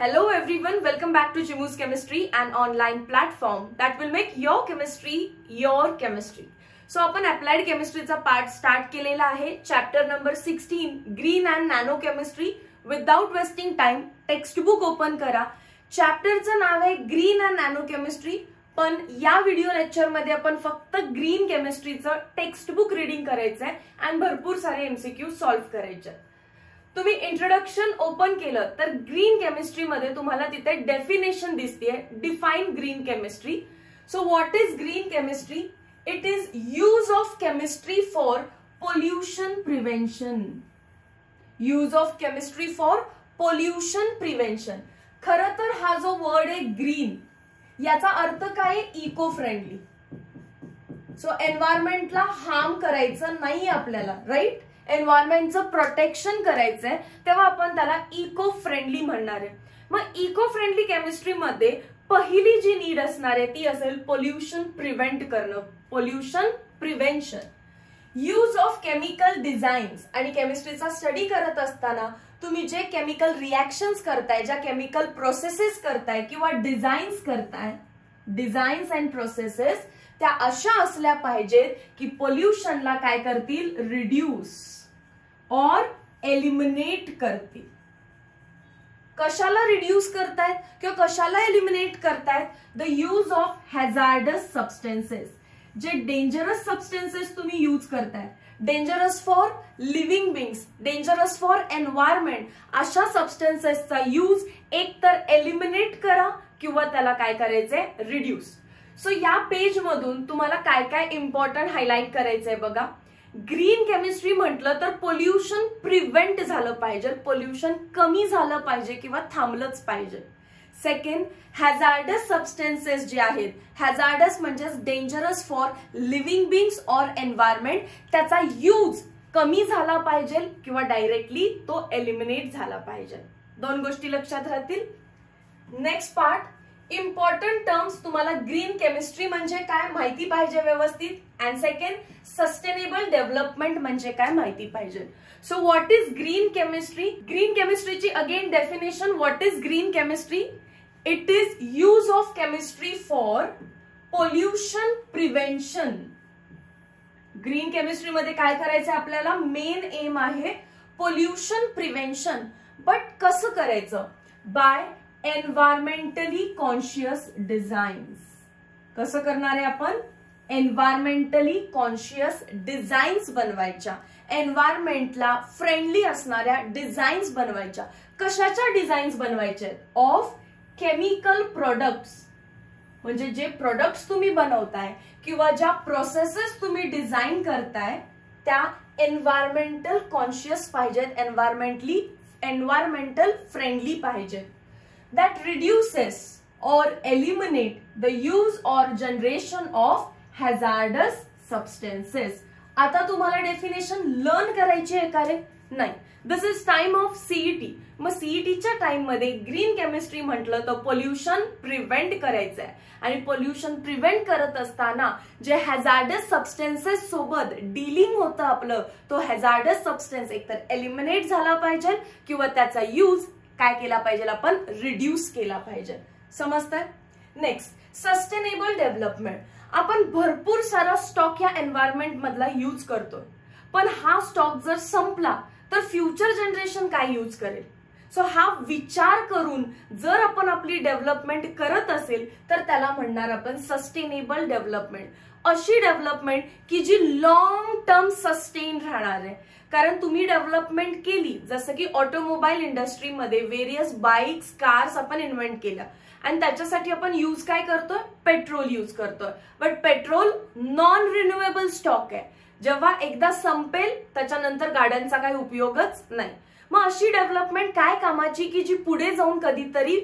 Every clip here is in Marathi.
Hello everyone, welcome back to Jimu's Chemistry, an online platform that will make your chemistry your chemistry. So आपण applied chemistry चा पार्ट स्टार्ट केलेला आहे. Chapter number 16 green and nano chemistry. Without wasting time text book open करा. चॅप्टरचं नाव आहे ग्रीन अँड नॅनो केमिस्ट्री. पण या व्हिडिओ लेक्चर मध्ये आपण फक्त ग्रीन केमिस्ट्रीचं टेक्स्ट बुक रीडिंग करायचंय आणि भरपूर सारे एमसीक्यू सॉल्व्ह करायचे. तुम्ही इंट्रोडक्शन ओपन केलं तर ग्रीन केमिस्ट्री मध्ये तुम्हाला तिथे डेफिनेशन दिसतेय. Define green chemistry. So what is green chemistry? It is use of chemistry for pollution prevention. Use of chemistry for pollution prevention. खरं तर हा जो वर्ड आहे ग्रीन, याचा अर्थ काय? Eco friendly. सो एन्व्हायरमेंटला हार्म करायचं नाही आपल्याला, राईट? एन्व्हायरमेंटचं प्रोटेक्शन करायचंय, तेव्हा आपण त्याला इको फ्रेंडली म्हणणार आहे. मग इको फ्रेंडली केमिस्ट्रीमध्ये पहिली जी नीड असणार आहे ती असेल पोल्युशन प्रिव्हेंट करणं. Pollution prevention. Use of chemical designs. आणि केमिस्ट्रीचा स्टडी करत असताना तुम्ही जे केमिकल रिएक्शन्स करताय, ज्या केमिकल प्रोसेसेस करताय किंवा डिझाईन्स करताय, डिझाईन्स अँड प्रोसेसेस त्या अशा असल्या पाहिजेत की पोल्युशनला काय करतील? रिड्यूस और एलिमिनेट करतील. कशाला रिड्यूस करतायत किंवा कशाला एलिमिनेट करतायत? The use of hazardous substances. जे डेंजरस सबस्टेन्सेस तुम्ही यूज करताय, dangerous for living beings, dangerous for environment, अशा सबस्टेन्सेसचा यूज एक तर एलिमिनेट करा किंवा त्याला काय करायचंय? रिड्यूस. सो या पेज मधून तुम्हाला काय काय इम्पॉर्टंट हायलाइट करायचंय बघा. ग्रीन केमिस्ट्री म्हटलं तर पोल्युशन प्रिव्हेंट झालं पाहिजे, पोल्युशन कमी झालं पाहिजे किंवा थांबलंच पाहिजे. सेकंड, हॅझार्डस सबस्टेन्सेस जे आहेत, हॅझार्डस म्हणजे dangerous for living बिंग्स or environment, त्याचा यूज कमी झाला पाहिजे किंवा डायरेक्टली तो एलिमिनेट झाला पाहिजे. दोन गोष्टी लक्षात राहतील. नेक्स्ट पार्ट, इम्पॉर्टंट टर्म्स तुम्हाला ग्रीन केमिस्ट्री म्हणजे काय माहिती पाहिजे व्यवस्थित. अँड सेकंड, सस्टेनेबल डेव्हलपमेंट म्हणजे काय माहिती पाहिजे. So what is green chemistry? Green केमिस्ट्रीची again definition. What is green chemistry? It is use of chemistry for pollution prevention. Green केमिस्ट्रीमध्ये काय करायचं आपल्याला? मेन एम आहे पोल्युशन प्रिव्हेन्शन. बट कसं करायचं? By environmentally conscious designs. कसं करणार आहे आपण? एन्व्हायरमेंटली कॉन्शियस डिझाईन्स बनवायच्या, एन्व्हायरमेंटला फ्रेंडली असणाऱ्या डिझाईन्स बनवायच्या. कशाच्या डिझाईन्स बनवायच्या? Of chemical products. म्हणजे जे प्रोडक्ट्स तुम्ही बनवताय किंवा ज्या प्रोसेसेस तुम्ही डिझाईन करताय त्या एन्व्हायरमेंटल कॉन्शियस पाहिजेत, एन्व्हायरमेंटल फ्रेंडली पाहिजेत. That reduces or eliminate the use or generation of hazardous substances. आता तुम्हाला डेफिनेशन लर्न करायची आहे का रे? नाही. दिस इज टाइम ऑफ सीईटी. मग सीईटीच्या टाइम मध्ये ग्रीन केमिस्ट्री म्हटलं तर पोल्युशन प्रिव्हेंट करायचं आहे. आणि पोल्युशन प्रिव्हेंट करत असताना जे हॅझार्डस सबस्टेन्सेस सोबत डीलिंग होतं आपलं, तो हॅझार्डस सबस्टेन्स एकतर एलिमिनेट झाला पाहिजे किंवा त्याचा यूज काय केला पाहिजे? आपण रिड्यूस केला पाहिजे. समजतंय? Next, sustainable development. आपण भरपूर सारा स्टॉक या एन्व्हायरमेंट मधला यूज करतोय, पण हा स्टॉक जर संपला तर फ्युचर जनरेशन काय यूज करेल? सो हा विचार करून जर आपण आपली डेव्हलपमेंट करत असेल तर त्याला म्हणणार आपण सस्टेनेबल डेव्हलपमेंट. अशी डेव्हलपमेंट की जी लॉंग टर्म सस्टेन राहणार आहे. कारण तुम्ही डेव्हलपमेंट केली, जसं की ऑटोमोबाईल इंडस्ट्रीमध्ये व्हेरियस बाईक्स, कार्स आपण इन्व्हेंट केल्या आणि त्याच्यासाठी आपण यूज काय करतोय? पेट्रोल यूज करतोय. But petrol non renewable stock आहे. जेव्हा एकदा संपेल त्याच्यानंतर गाड्यांचा काही उपयोगच नाही. मग अशी डेव्हलपमेंट काय कामाची की जी पुढे जाऊन कधीतरी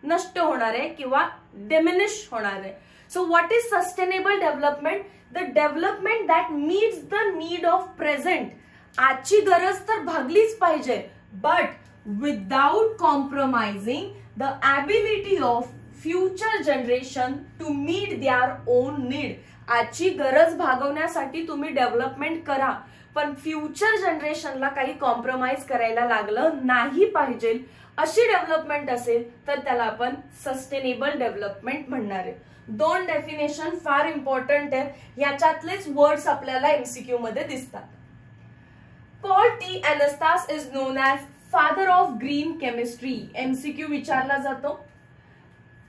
नष्ट होणार आहे किंवा डिमिनिश होणार आहे. So what is sustainable development? The development that meets the need of present. आजची गरज तर भागलीच पाहिजे, but without compromising the ability of future generation to meet their own need. आजची गरज भागवण्यासाठी तुम्ही डेव्हलपमेंट करा, पण फ्युचर जनरेशनला काही कॉम्प्रोमाइज करायला लागलं नाही पाहिजे अशी डेव्हलपमेंट असेल तर त्याला आपण सस्टेनेबल डेव्हलपमेंट म्हणणार आहे. दोन डेफिनेशन फार इम्पॉर्टंट आहेत, याच्यातलेच वर्ड्स आपल्याला एमसीक्यू मध्ये दिसतात. Paul T एनास्टास is non as father of green chemistry. MCQ विचारला जातो.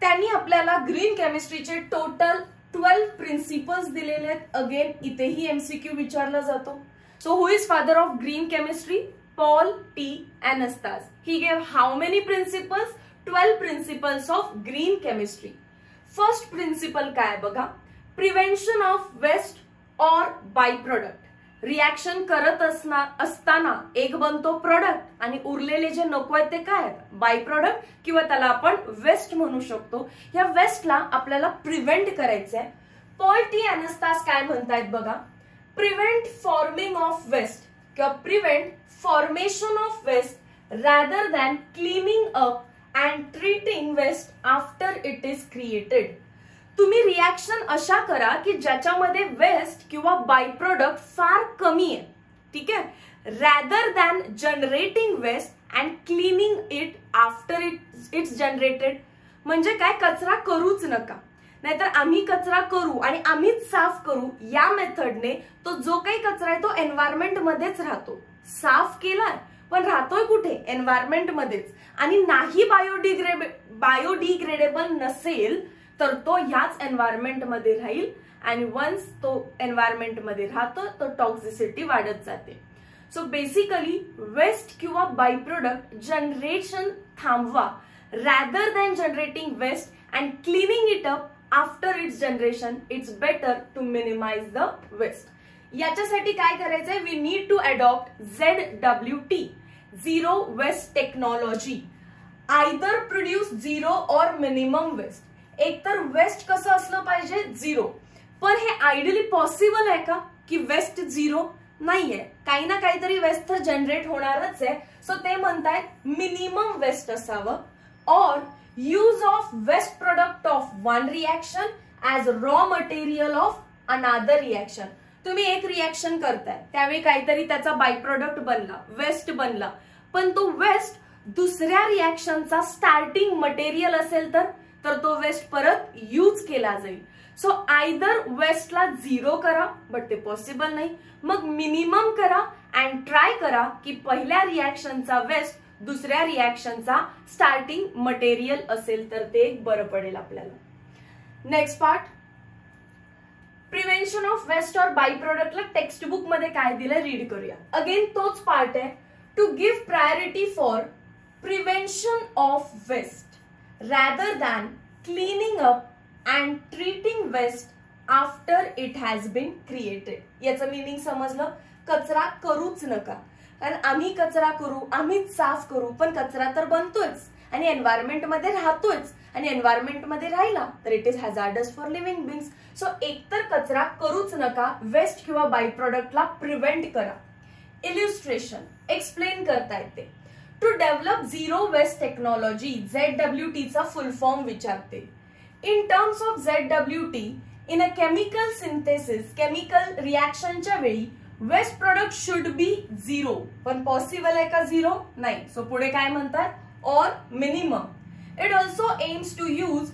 त्यांनी आपल्याला ग्रीन केमिस्ट्रीचे टोटल 12 प्रिन्सिपल्स दिलेले आहेत. अगेन इथेही एमसीक्यू विचारला जातो. So who is father of green chemistry? Paul T. Anastas. He gave how many principles? 12 principles of green chemistry. First principle काय बघा, prevention of waste or by product. Reaction करत असताना एक बनतो प्रोडक्ट आणि उरलेले जे नको आहेत ते काय आहेत? बाय प्रोडक्ट किंवा त्याला आपण वेस्ट म्हणू शकतो. या वेस्टला आपल्याला प्रिव्हेंट करायचंय. पॉल टी एनास्टास काय म्हणतायत बघा, प्रिव्हेंट फॉर्मिंग ऑफ वेस्ट किंवा prevent formation of waste rather than cleaning up and treating waste after it is created. तुम्ही रिएक्शन अशा करा की ज्याच्यामध्ये वेस्ट किंवा बाय प्रोडक्ट फार कमी आहे, ठीक आहे, rather than generating waste and cleaning it after it's generated. म्हणजे काय, कचरा करूच नका, नाहीतर आम्ही कचरा करू आणि आम्हीच साफ करू या मेथडने तो जो काही कचरा आहे तो एन्व्हायरमेंट मध्येच राहतो. साफ केलाय पण राहतोय कुठे? एन्व्हायरमेंट मध्येच. आणि नाही बायोडिग्रेडेबल नसेल तर तो ह्याच एन्व्हायरमेंट मध्ये राहील आणि वन्स तो एन्व्हायरमेंट मध्ये राहतो तो टॉक्सिसिटी वाढत जाते. सो बेसिकली वेस्ट किंवा बाय प्रोडक्ट जनरेशन थांबवा, rather than generating waste and cleaning it up after it's generation. It's better to minimise the waste. याच्यासाठी काय करायचंय, we need to adopt ZWT, zero waste technology. Either produce zero or minimum waste. एकतर वेस्ट कसं असलं पाहिजे? झिरो. पण हे आयडियली पॉसिबल आहे का की वेस्ट झिरो? नाहीये, काही ना काहीतरी वेस्ट तर जनरेट होणारच आहे. सो ते म्हणतायत मिनिमम वेस्ट असावं. Or use of waste product of one reaction as raw material of another reaction. तुम्ही एक रिएक्शन करताय त्यावेळी काहीतरी त्याचा बाय प्रोडक्ट बनला, वेस्ट बनला, पण तो वेस्ट दुसऱ्या रिएक्शनचा स्टार्टिंग मटेरियल असेल तर तो वेस्ट परत यूज केला जाईल. सो आयदर वेस्टला झिरो करा, बट ते पॉसिबल नाही, मग मिनिमम करा अँड ट्राय करा की पहिल्या रिएक्शनचा वेस्ट दुसऱ्या रिएक्शनचा स्टार्टिंग मटेरियल असेल तर ते बरं पडेल आपल्याला. Next part, prevention of waste or बाय प्रोडक्टला टेक्स्ट बुक मध्ये काय दिलं रीड करूया. अगेन तोच पार्ट आहे, to give priority for prevention of waste rather than cleaning up and treating waste after it has been created. याचं मिनिंग समजलं? कचरा करूच नका, कारण आम्ही कचरा करू, आम्हीच साफ करू, पण कचरा तर बनतोच आणि एन्व्हायरमेंट मध्ये राहतोच आणि एन्व्हायरमेंट मध्ये राहिला तर it is hazardous for living बिंग्स. So एकतर कचरा करूच नका, वेस्ट किंवा बाय प्रोडक्टला प्रिव्हेंट करा. इल्युस्ट्रेशन एक्सप्लेन करता येते. To develop zero waste technology, ZWT चा फुल फॉर्म विचारते. In terms of ZWT, in a chemical synthesis, chemical रिएक्शनच्या वेळी waste product should be zero. पण पॉसिबल आहे का झिरो? नाही. सो पुढे काय म्हणतात? Or minimum. It also aims to use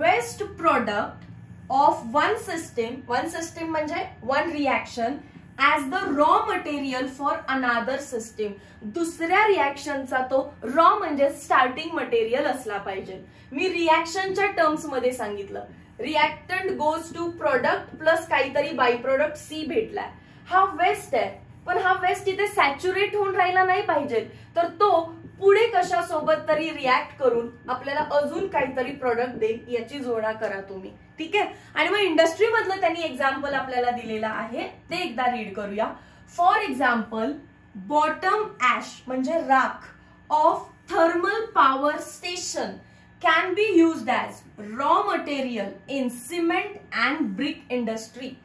waste product of one system म्हणजे one reaction as the raw material for another system. दुसऱ्या रिएक्शनचा तो रॉ म्हणजे स्टार्टिंग मटेरियल असला पाहिजे. मी रिएक्शनच्या टर्म्स मध्ये सांगितलं, reactant goes to product plus काहीतरी बाय प्रोडक्ट C भेटलाय. हा वेस्ट आहे, पण हा वेस्ट इथे सॅच्युरेट होऊन राहिला नाही पाहिजे, तर तो पुढे कशासोबत तरी रिॲक्ट करून आपल्याला अजून काहीतरी प्रोडक्ट देईल. याची जोडा करा तुम्ही, ठीक आहे. आणि मग इंडस्ट्री मधलं त्यांनी एक्झाम्पल आपल्याला दिलेलं आहे, ते एकदा रीड करूया. फॉर एक्झाम्पल, बॉटम ऍश म्हणजे राख of thermal power station can be used as raw material in cement and brick industry.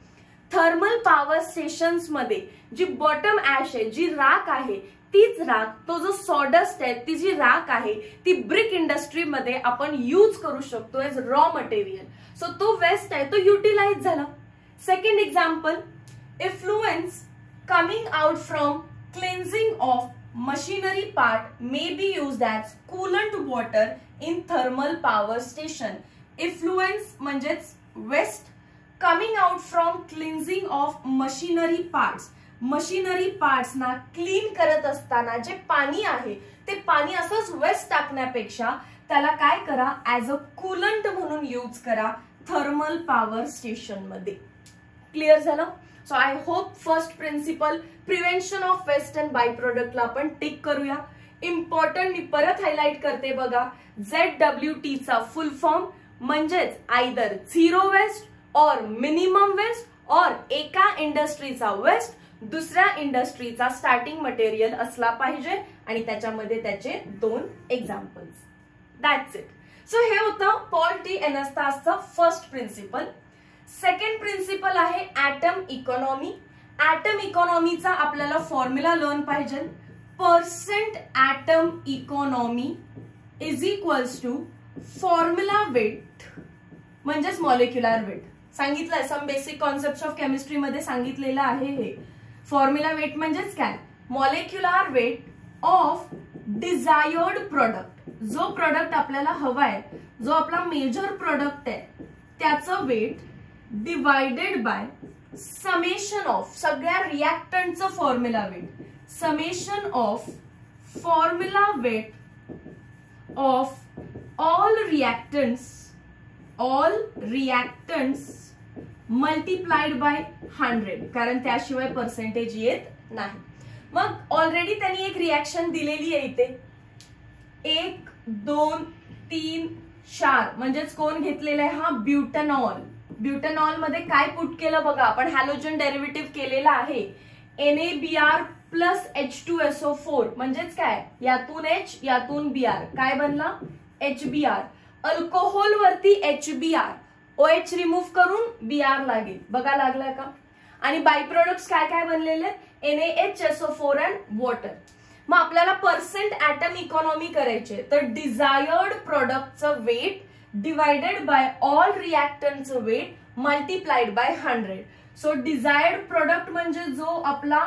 Thermal power stations मध्ये जी बॉटम ऍश आहे, जी राख आहे, तीच राख, तो जो सॉडस्ट आहे, ती जी राख आहे, ती ब्रिक इंडस्ट्रीमध्ये आपण यूज करू शकतो एज रॉ मटेरियल. सो तो वेस्ट आहे तो युटिलाइज झाला. Second example, effluence coming out from cleansing of machinery part may be used as coolant water in thermal power station. Effluents म्हणजेच waste coming out from cleansing of machinery parts. Machinery parts ना क्लीन करत असताना जे पाणी आहे ते पाणी असंच वेस्ट टाकण्यापेक्षा त्याला काय करा, ऍज अ कूलंट म्हणून यूज करा थर्मल पॉवर स्टेशन मध्ये. क्लिअर झालं? So I hope first principle prevention of waste and बाय प्रोडक्टला आपण टिक करूया. इम्पॉर्टंट मी परत हायलाइट करते बघा, ZWT चा फुल फॉर्म म्हणजेच आयदर झिरो वेस्ट और मिनिमम वेस्ट और एका इंडस्ट्रीचा वेस्ट दुसऱ्या इंडस्ट्रीचा स्टार्टिंग मटेरियल असला पाहिजे आणि त्याच्यामध्ये त्याचे 2 एक्झाम्पल्स. That's it. सो हे होतं पॉल टी एनास्टासचं फर्स्ट प्रिन्सिपल. सेकंड प्रिन्सिपल आहे ऍटम इकॉनॉमी. ऍटम इकॉनॉमीचा आपल्याला फॉर्म्युला लर्न पाहिजे. Percent atom economy is equals to formula weight म्हणजेच मॉलिक्युलर वेट. सांगितलंय some basic concept of chemistry मध्ये सांगितलेलं आहे हे. फॉर्म्युला वेट म्हणजेच काय, molecular weight of desired product. जो प्रोडक्ट आपल्याला हवाय, जो आपला मेजर प्रोडक्ट आहे त्याचं weight divided by summation of सगळ्या रिएक्टंटचं formula weight. Summation of formula weight of all reactants multiplied by 100, कारण त्याशिवाय पर्सेंटेज येत नाही. मग ऑलरेडी त्यांनी एक रिएक्शन दिलेली आहे इथे. 1, 2, 3, 4 म्हणजेच कोण घेतलेला आहे हा ब्युटॅनॉल. ब्युटॅनॉल मध्ये काय पुट केलं बघा, आपण हॅलोजन डेरिव्हेटिव्ह केलेला आहे. NaBr प्लस H2SO4 म्हणजेच काय, यातून H यातून Br काय बनला HBr. अल्कोहोल वरती HBr, OH रिमूव्ह करून Br लागेल. बघा लागलाय का. आणि बाय प्रोडक्ट्स काय काय बनलेले, NaHSO4 अँड वॉटर. मग आपल्याला पर्सेंट ऍटम इकॉनॉमी करायचे, तर डिझायर्ड प्रोडक्टचं वेट डिवायडेड बाय ऑल रिएक्टंटचं weight multiplied by 100. So desired product म्हणजे जो आपला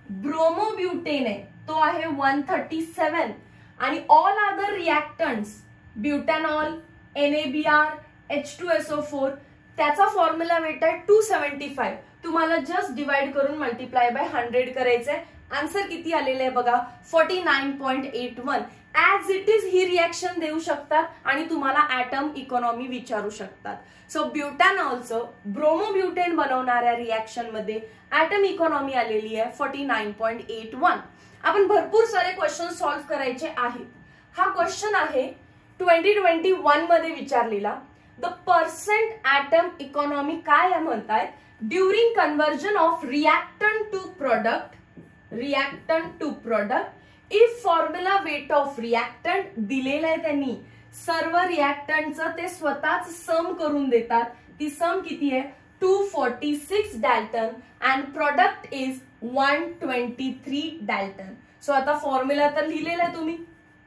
ब्रोमोब्युटेन आहे तो आहे 137 आणि all other reactants butanol, NaBr, H2SO4 त्याचा फॉर्म्युला वेट आहे 275. तुम्हाला जस्ट डिवाइड करून मल्टीप्लाय बाय 100 करायचंय. आन्सर किती आलेले आहे बघा 49.81. ऍज इट इज ही रिएक्शन देऊ शकतात आणि तुम्हाला ऍटम इकॉनॉमी विचारू शकतात. सो ब्युटॅनॉलचं ब्रोमोब्युटेन बनवणाऱ्या रिएक्शन मध्ये ऍटम इकॉनॉमी आलेली आहे 49.81. आपण भरपूर सारे क्वेश्चन सॉल्व्ह करायचे आहेत. हा क्वेश्चन आहे 2021 मध्ये विचारलेला. द पर्सेंट ऍटम इकॉनॉमी काय म्हणतायत, during conversion of reactant to product if formula weight of reactant दिलेलं आहे त्यांनी. सर्व रिएक्टंटचं ते स्वतःच सम करून देतात. ती सम किती आहे 246 dalton and product is 123 dalton. So आता फॉर्म्युला तर लिहिलेला आहे तुम्ही.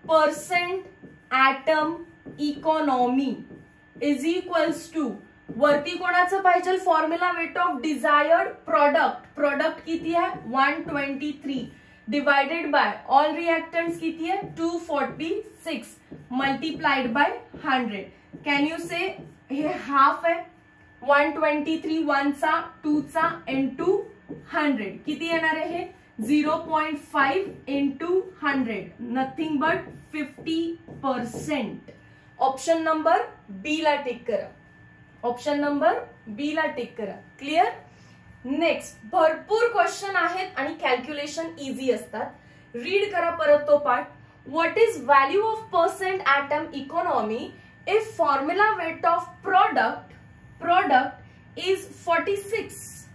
Percent atom economy is equals to वरती कोणाचं पाहिजे formula weight of desired product किती आहे 123 डिवायडेड बाय ऑल रिएक्टंट्स किती आहे 246 मल्टीप्लाइड बाय 100. कॅन यू से हे हाफ आहे 123 1 चा 2 चा इंटू 100 किती येणार आहे हे 0.5 into 100 nothing but 50%. Option number B ला टिक करा. ऑप्शन नंबर बी ला टिक करा. क्लिअर. नेक्स्ट भरपूर क्वेश्चन आहेत आणि कॅल्क्युलेशन इझी असतात. रीड करा परत तो part. What is value of percent atom economy if formula weight of product is 46.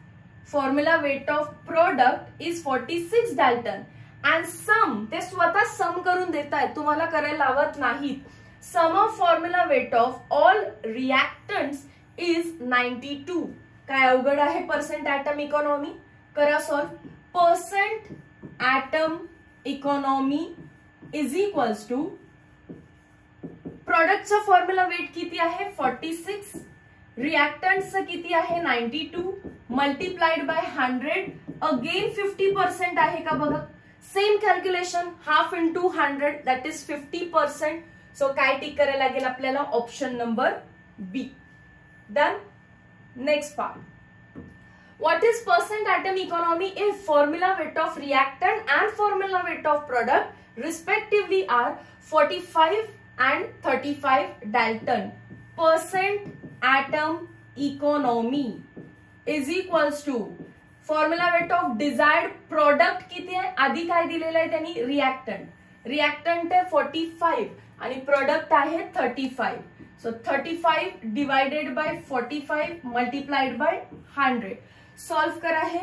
Formula weight of product is 46 dalton and sum ते स्वतः सम करून देत आहेत, तुम्हाला करायला लावत नाहीत. Sum of formula weight of all reactants is 92. काय अवघड आहे पर्सेंट ऍटम इकॉनॉमी. करा solve. Percent atom economy is equals to प्रोडक्टचा फॉर्म्युला वेट किती आहे 46, रिएक्टंट्सचं किती आहे 92 मल्टीप्लाइड बाय 100 अगेन 50% आहे का बघा. Same calculation, half into 100 that is 50%. So काय टिक करायला लागेल आपल्याला, option number B. Done. Next part. What is percent atom economy if formula weight of reactant and formula weight of product respectively are 45 and 35 Dalton? Percent atom economy is equals to formula weight of desired product किती आहे, आधी काय दिलेलं आहे त्यांनी, रिएक्टंट आहे 45 आणि प्रोडक्ट आहे 35. So 35 divided by 45 multiplied by 100. Solve करा हे.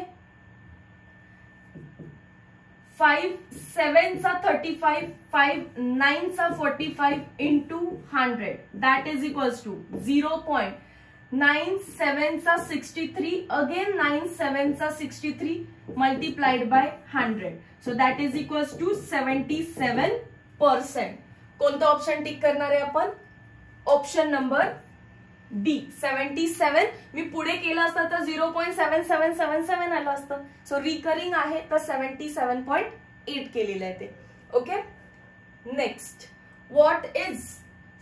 5 7 चा 35, 5 9 चा 45 into 100 that is equals to 0.9 7 चा 63, अगेन 9 7 चा 63 multiplied by 100. So that is equals to 77%. कोणतं ऑप्शन टिक करणार आहे आपण, ऑप्शन नंबर डी 77. मी पुढे केलं असतं तर 0.7777 आलं असतं. सो रिकरिंग आहे तर 77.8 केलेलं आहे ते. Okay. Next, what is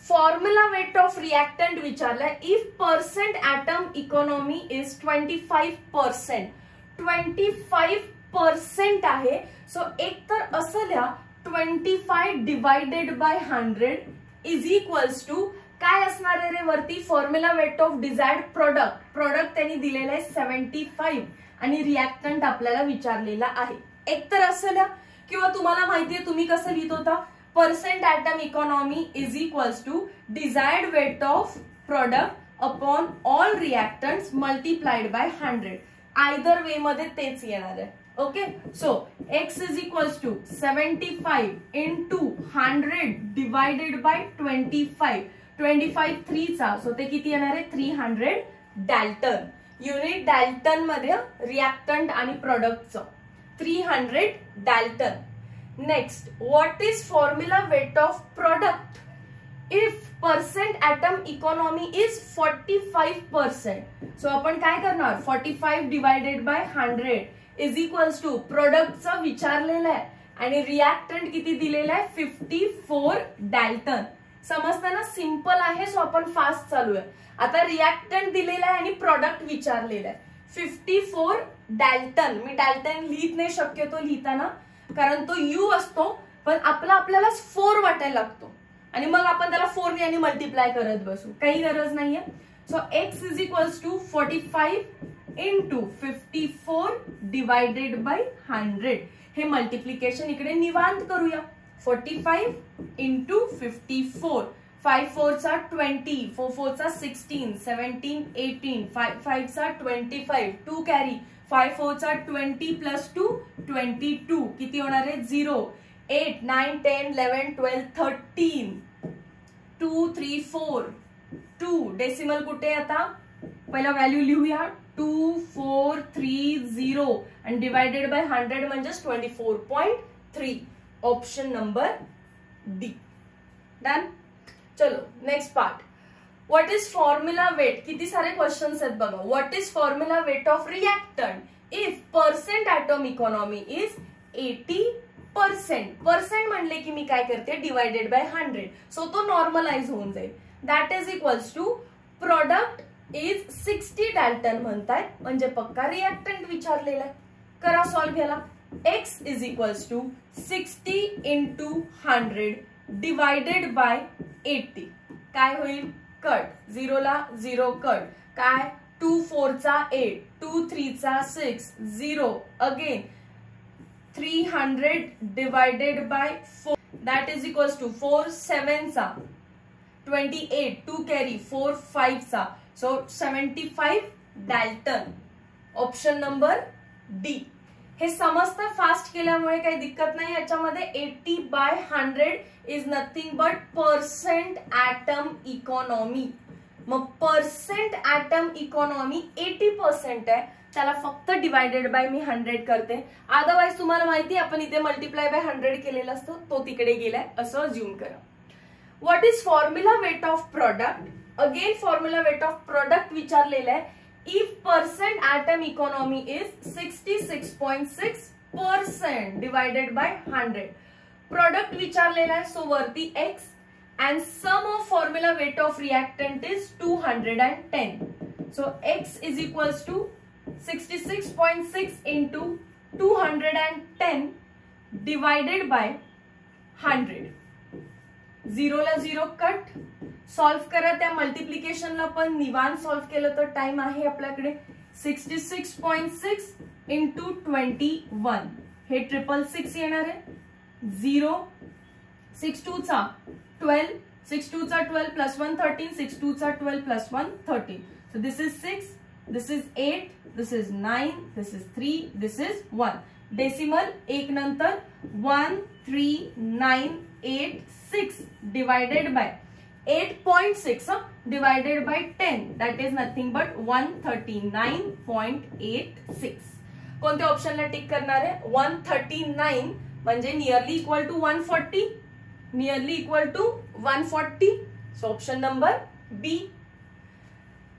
formula weight of reactant विचारलाय. If percent atom economy is 25%. 25% आहे. सो एक तर असं लिहा 25 divided by 100 is equals to काय असणार आहे रे वरती, formula weight of desired product त्यांनी दिलेलं आहे 75 आणि रिएक्टंट आपल्याला विचारलेला आहे. एक तर असं लिहा किंवा तुम्हाला माहितीये तुम्ही कसं लिहित होता, percent atom economy is equals to desired weight of product upon all reactants multiplied by 100. Either way मध्ये तेच येणार आहे. Okay. So x is equals to 75 into 100 divided by 25. 25 3 चा, सो ते किती येणार आहे 300 डॅल्टन. युनिट डॅल्टन मध्ये रिएक्टंट आणि प्रोडक्टचं 300 dalton. Next, what is formula weight of product if percent atom economy is 45%. So आपण काय करणार, 45 divided by 100 is equals to प्रोडक्टचं विचारलेलं आहे आणि रिएक्टंट किती दिलेलं आहे 54 डॅल्टन. समजतं ना, सिंपल आहे. सो आपण फास्ट चालू आहे. आता रिएक्टंट दिलेला आहे आणि प्रोडक्ट विचारलेलं आहे 54 डॅल्टन. मी डॅल्टन लिहित नाही शक्यतो लिहिताना, कारण तो यू असतो, पण आपल्याला 4 वाटायला लागतो आणि मग आपण त्याला 4 ने आणि मल्टिप्लाय करत बसू, काही गरज नाहीये. So x is equals to 45 into 54 divided by 100. हे मल्टिप्लिकेशन इकडे निवांत करूया. 45 इंटू 54, 5 4 चा 20, 4 4 चा 16, 17 18, 5 5 चा 25, 2 कॅरी, 5 4 चा 20 प्लस 2 22, किती होणार आहे 0, 8 9 10 11 12 13, 2 3 4 2. डेसिमल कुठे आता, पहिला व्हॅल्यू लिहूया 2430 आणि डिवाइडेड बाय 100 म्हणजे 24.3. Option number D. डन. चलो next part. What is formula weight. किती सारे क्वेश्चन्स आहेत बघा. What is formula weight of reactant if percent atom economy is 80%. Percent म्हणले की मी काय करते डिवाइडेड बाय 100, सो तो नॉर्मलाइज होऊन जाईल. That is equals to product is 60 dalton म्हणताय म्हणजे पक्का रिएक्टंट विचारलेला आहे. करा सॉल्व याला. x is equals to 60 into 100 divided by 80. काय होईल, कट, 0 ला 0 कट, काय 2 4 चा 8, 2 3 चा 6, 0 again 300 divided by 4 that is equals to 4 7 चा 28, 2 carry 4 5 चा, so 75 dalton. Option number D. हे समजतं फास्ट केल्यामुळे काही दिक्कत नाही याच्यामध्ये. 80 by 100 is nothing but percent atom economy. मग पर्सेंट ऍटम इकॉनॉमी 80% आहे, त्याला फक्त डिवायडेड बाय मी 100 करते. अदरवाइज तुम्हाला माहिती आपण इथे मल्टिप्लाय बाय 100 केलेला असतो, तो तिकडे गेलाय असं अज्युम करा. What is formula weight of product. Again formula weight of product विचारलेलं आहे. if percent atom economy is 66.6% divided by 100. Product विचारलेला आहे, सो वरती x and sum of formula weight of reactant is 210. So x is equals to 66.6 into 210 divided by 100. 0 ला 0 कट. सॉल्व करा, त्या मल्टिप्लिकेशनला पण निवांत सॉल्व केलं तर टाइम आहे आपल्याकडे. 66.6 into 21 हे 666 येणार आहे. 0 6 2 चा 12, 6 2 चा 12 plus 1 13, 6 2 चा 12 plus 1 13. So this is 6, this is 8, this is 9, this is 3, this is 1. Decimal एक नंतर 13986 divided by 8.6 divided by 10, that is nothing but 139.86. कोणत्या ऑप्शनला टिक करणार आहे? 139 म्हणजे nearly equal to 140, nearly equal to 140. So option number B.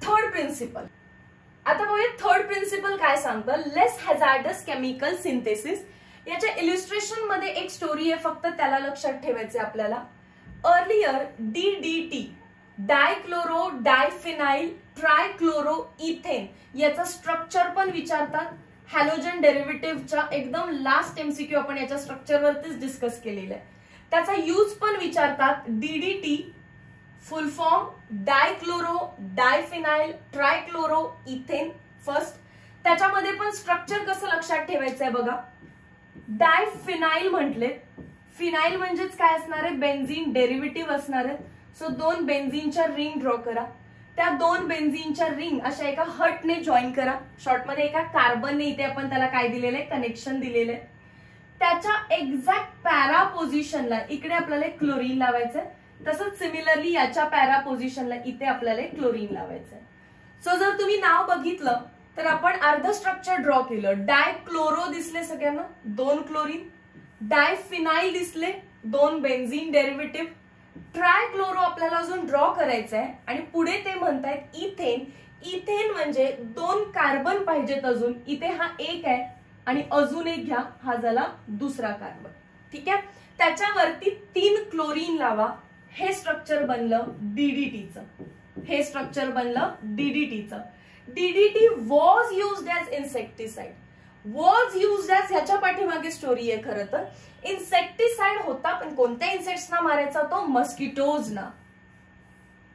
Third principle. आता बघूया थर्ड प्रिन्सिपल काय सांगतं. Less hazardous chemical synthesis. याच्या इलिस्ट्रेशन मध्ये एक स्टोरी आहे, फक्त त्याला लक्षात ठेवायचे आपल्याला. Earlier DDT dichloro diphenyl trichloro ethane याचं स्ट्रक्चर पण विचारतात. हॅलोजन डेरिव्हेटिव्हच्या एकदम लास्ट MCQ आपण याच्या स्ट्रक्चरवरतीच डिस्कस केलेलं आहे. त्याचा यूज पण विचारतात. DDT full form dichloro diphenyl trichloro ethane. First त्याच्यामध्ये पण स्ट्रक्चर कसं लक्षात ठेवायचंय बघा. डायफिनाइल म्हटले, फिनाइल म्हणजेच काय असणार आहे? बेन्झीन डेरिव्हेटिव्ह असणार आहे. सो 2 बेन्झीनच्या रिंग ड्रॉ करा. त्या 2 बेन्झीनच्या रिंग अशा एका हटने जॉईन करा. शॉर्टमध्ये एका कार्बनने इथे आपण त्याला काय दिलेलं आहे? कनेक्शन दिलेलं आहे. त्याच्या एक्झॅक्ट पॅरा पोझिशनला इकडे आपल्याला क्लोरीन लावायचंय. तसंच सिमिलरली याच्या पॅरा पोझिशनला इथे आपल्याला क्लोरीन लावायचंय. सो जर तुम्ही नाव बघितलं तर आपण अर्ध स्ट्रक्चर ड्रॉ केलं. डायक्लोरो दिसले सगळ्यांना, 2 क्लोरीन. डायफिनाइल दिसले, 2 बेन्झीन डेरिव्हेटिव्ह. ट्रायक्लोरो आपल्याला अजून ड्रॉ करायचं आहे आणि पुढे ते म्हणतायत इथेन. इथेन म्हणजे 2 कार्बन पाहिजेत अजून. इथे हा एक आहे आणि अजून एक घ्या, हा झाला दुसरा कार्बन. ठीक आहे. त्याच्यावरती 3 क्लोरीन लावा. हे स्ट्रक्चर बनलं DDTचं. हे स्ट्रक्चर बनलं DDTचं. DDT was used as insecticide. Was used as ह्याच्या पाठीमागे स्टोरी आहे खरं तर. इन्सेक्टिसाइड होता, पण कोणत्या इन्सेक्ट्सना मारायचा तो? मस्किटोजना.